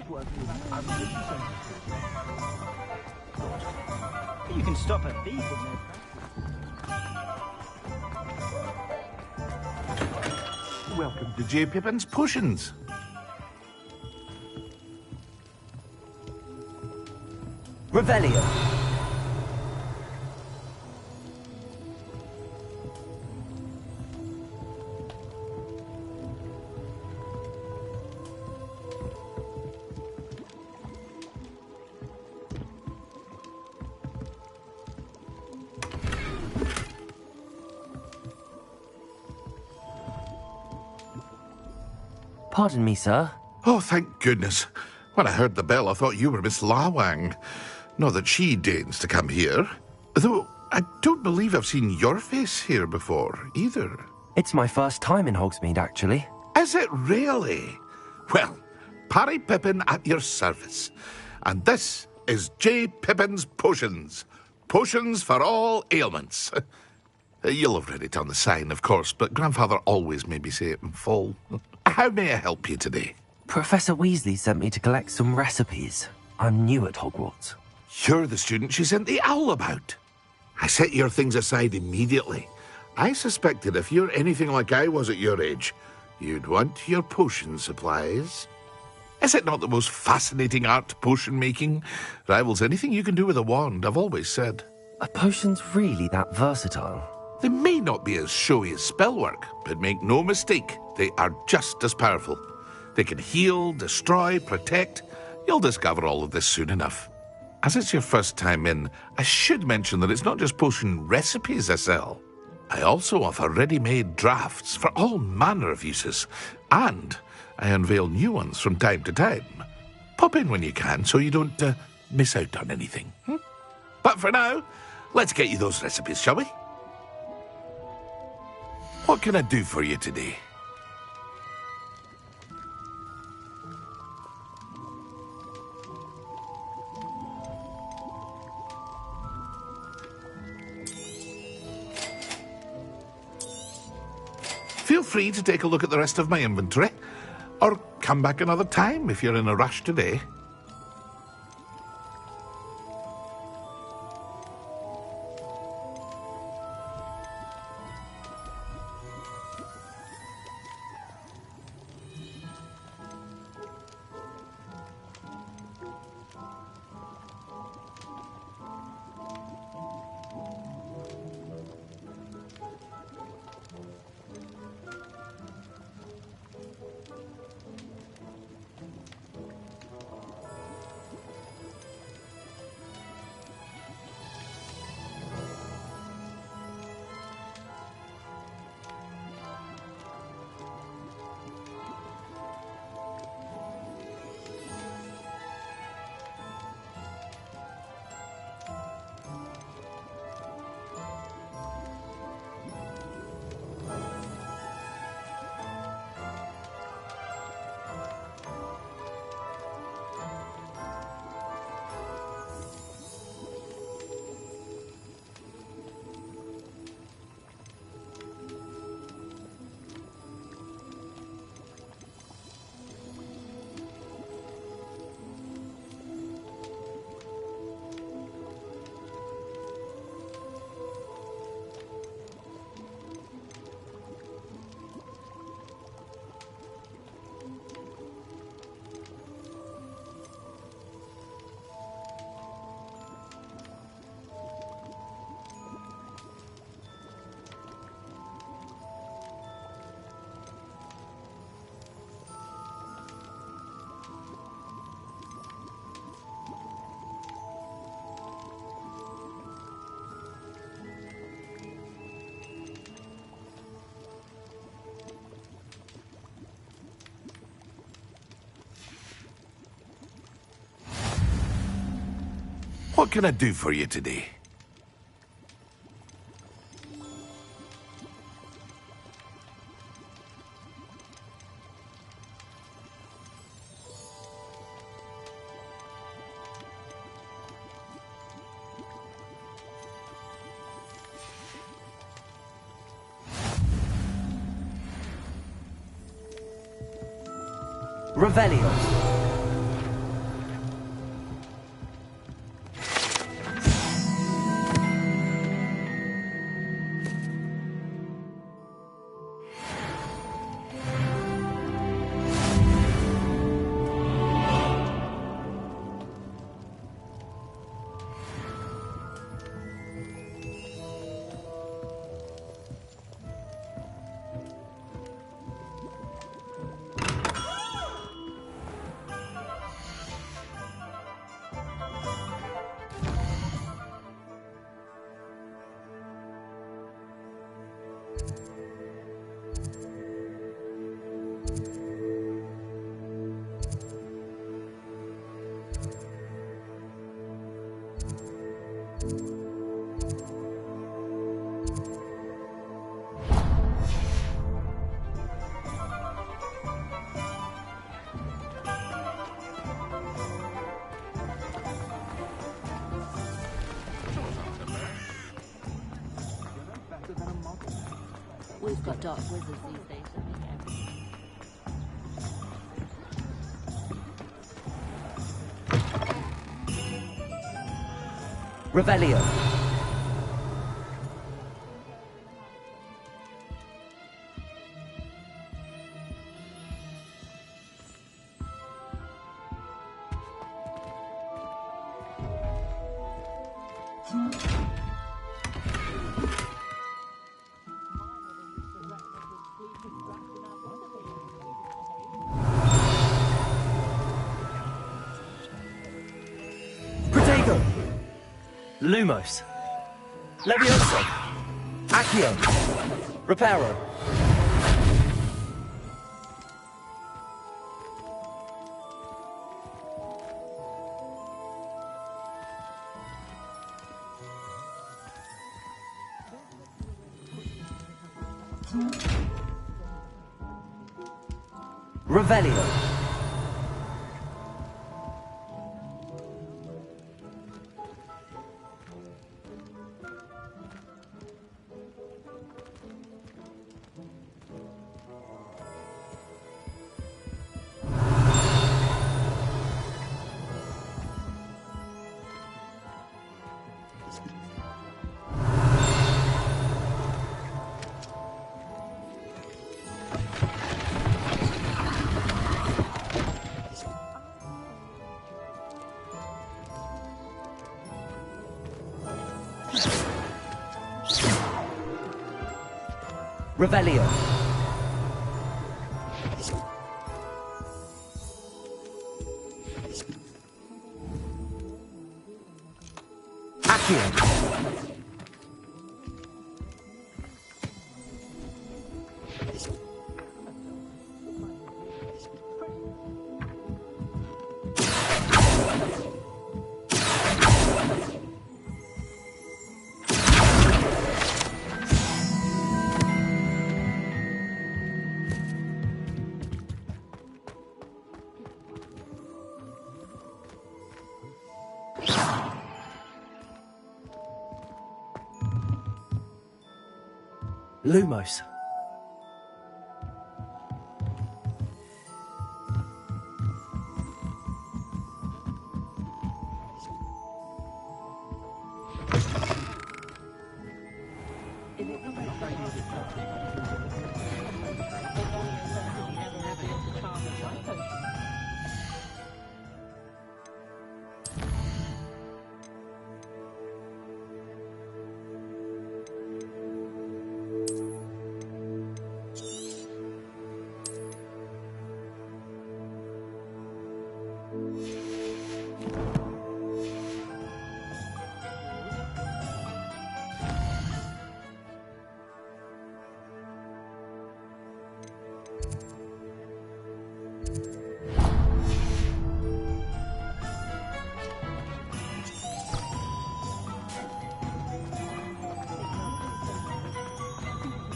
You can stop a thief in there. Welcome to J. Pippin's Potions. Revelio. Pardon me, sir. Oh, thank goodness. When I heard the bell, I thought you were Miss Lawang. Not that she deigns to come here. Though I don't believe I've seen your face here before, either. It's my first time in Hogsmeade, actually. Is it really? Well, Parry Pippin at your service. And this is J. Pippin's Potions. Potions for all ailments. You'll have read it on the sign, of course, but Grandfather always made me say it in full. How may I help you today? Professor Weasley sent me to collect some recipes. I'm new at Hogwarts. You're the student she sent the owl about. I set your things aside immediately. I suspected if you're anything like I was at your age, you'd want your potion supplies. Is it not the most fascinating art, potion making? Rivals anything you can do with a wand, I've always said. Are potions really that versatile? They may not be as showy as spellwork, but make no mistake, they are just as powerful. They can heal, destroy, protect. You'll discover all of this soon enough. As it's your first time in, I should mention that it's not just potion recipes I sell. I also offer ready-made drafts for all manner of uses, and I unveil new ones from time to time. Pop in when you can so you don't miss out on anything. But for now, let's get you those recipes, shall we? What can I do for you today? Feel free to take a look at the rest of my inventory, or come back another time if you're in a rush today. What can I do for you today? Revelio. We've got dark wizards these days, don't we, Gary? Revelio. Lumos. Levioso. Accio. Reparo. Revelio. Revelio. Accio. Lumos.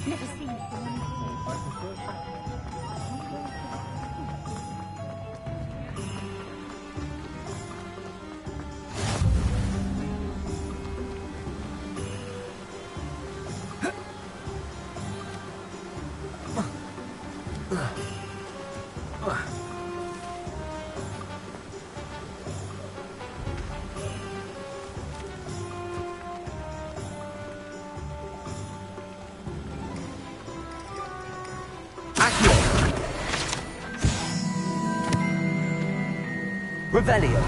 Never seen it from Revelio.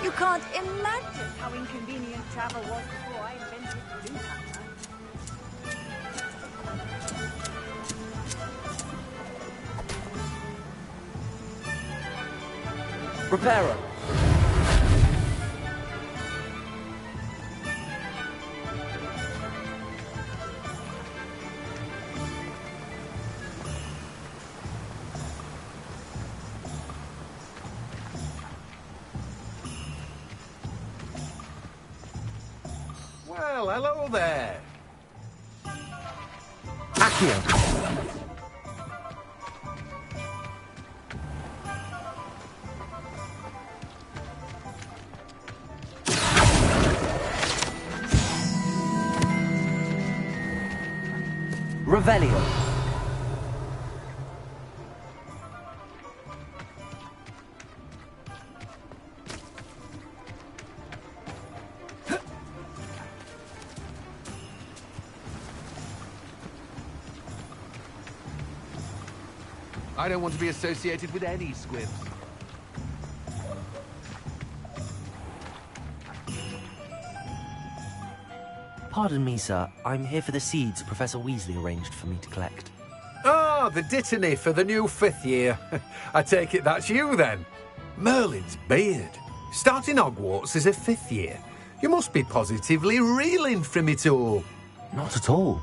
You can't imagine how inconvenient travel was before I invented blue panther. Reparo. Well, hello there. Accio. Revelio. I don't want to be associated with any squibs. Pardon me, sir. I'm here for the seeds Professor Weasley arranged for me to collect. Ah, the dittany for the new 5th year. I take it that's you, then. Merlin's beard. Starting Hogwarts as a 5th year. You must be positively reeling from it all. Not at all.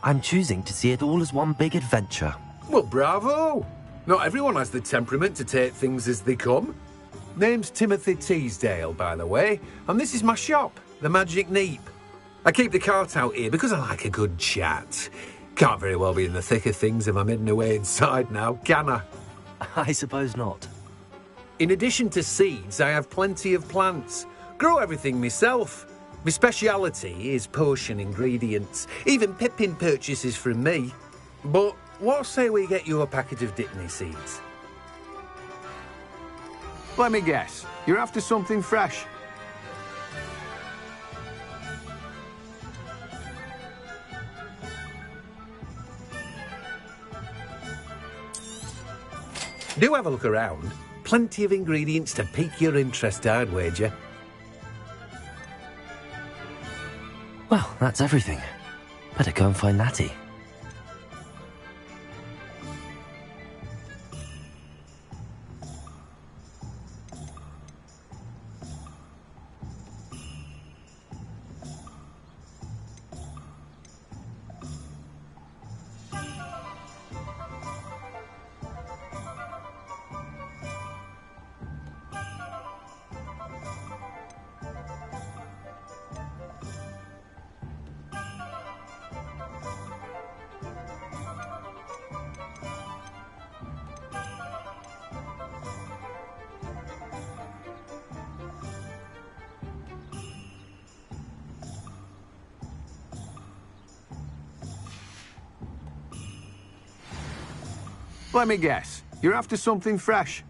I'm choosing to see it all as one big adventure. Well, bravo. Not everyone has the temperament to take things as they come. Name's Timothy Teasdale, by the way, and this is my shop, the Magic Neep. I keep the cart out here because I like a good chat. Can't very well be in the thick of things if I'm hidden away inside now, can I? I suppose not. In addition to seeds, I have plenty of plants. Grow everything myself. My speciality is potion ingredients. Even Pippin purchases from me. But what say we get you a packet of Dittany seeds? Let me guess. You're after something fresh. Do have a look around. plenty of ingredients to pique your interest, I'd wager. Well, that's everything. Better go and find Natty. Let me guess. You're after something fresh.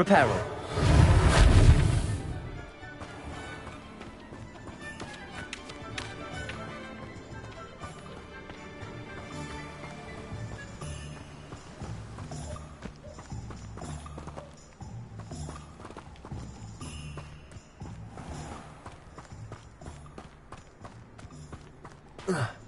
Reparo. Ugh.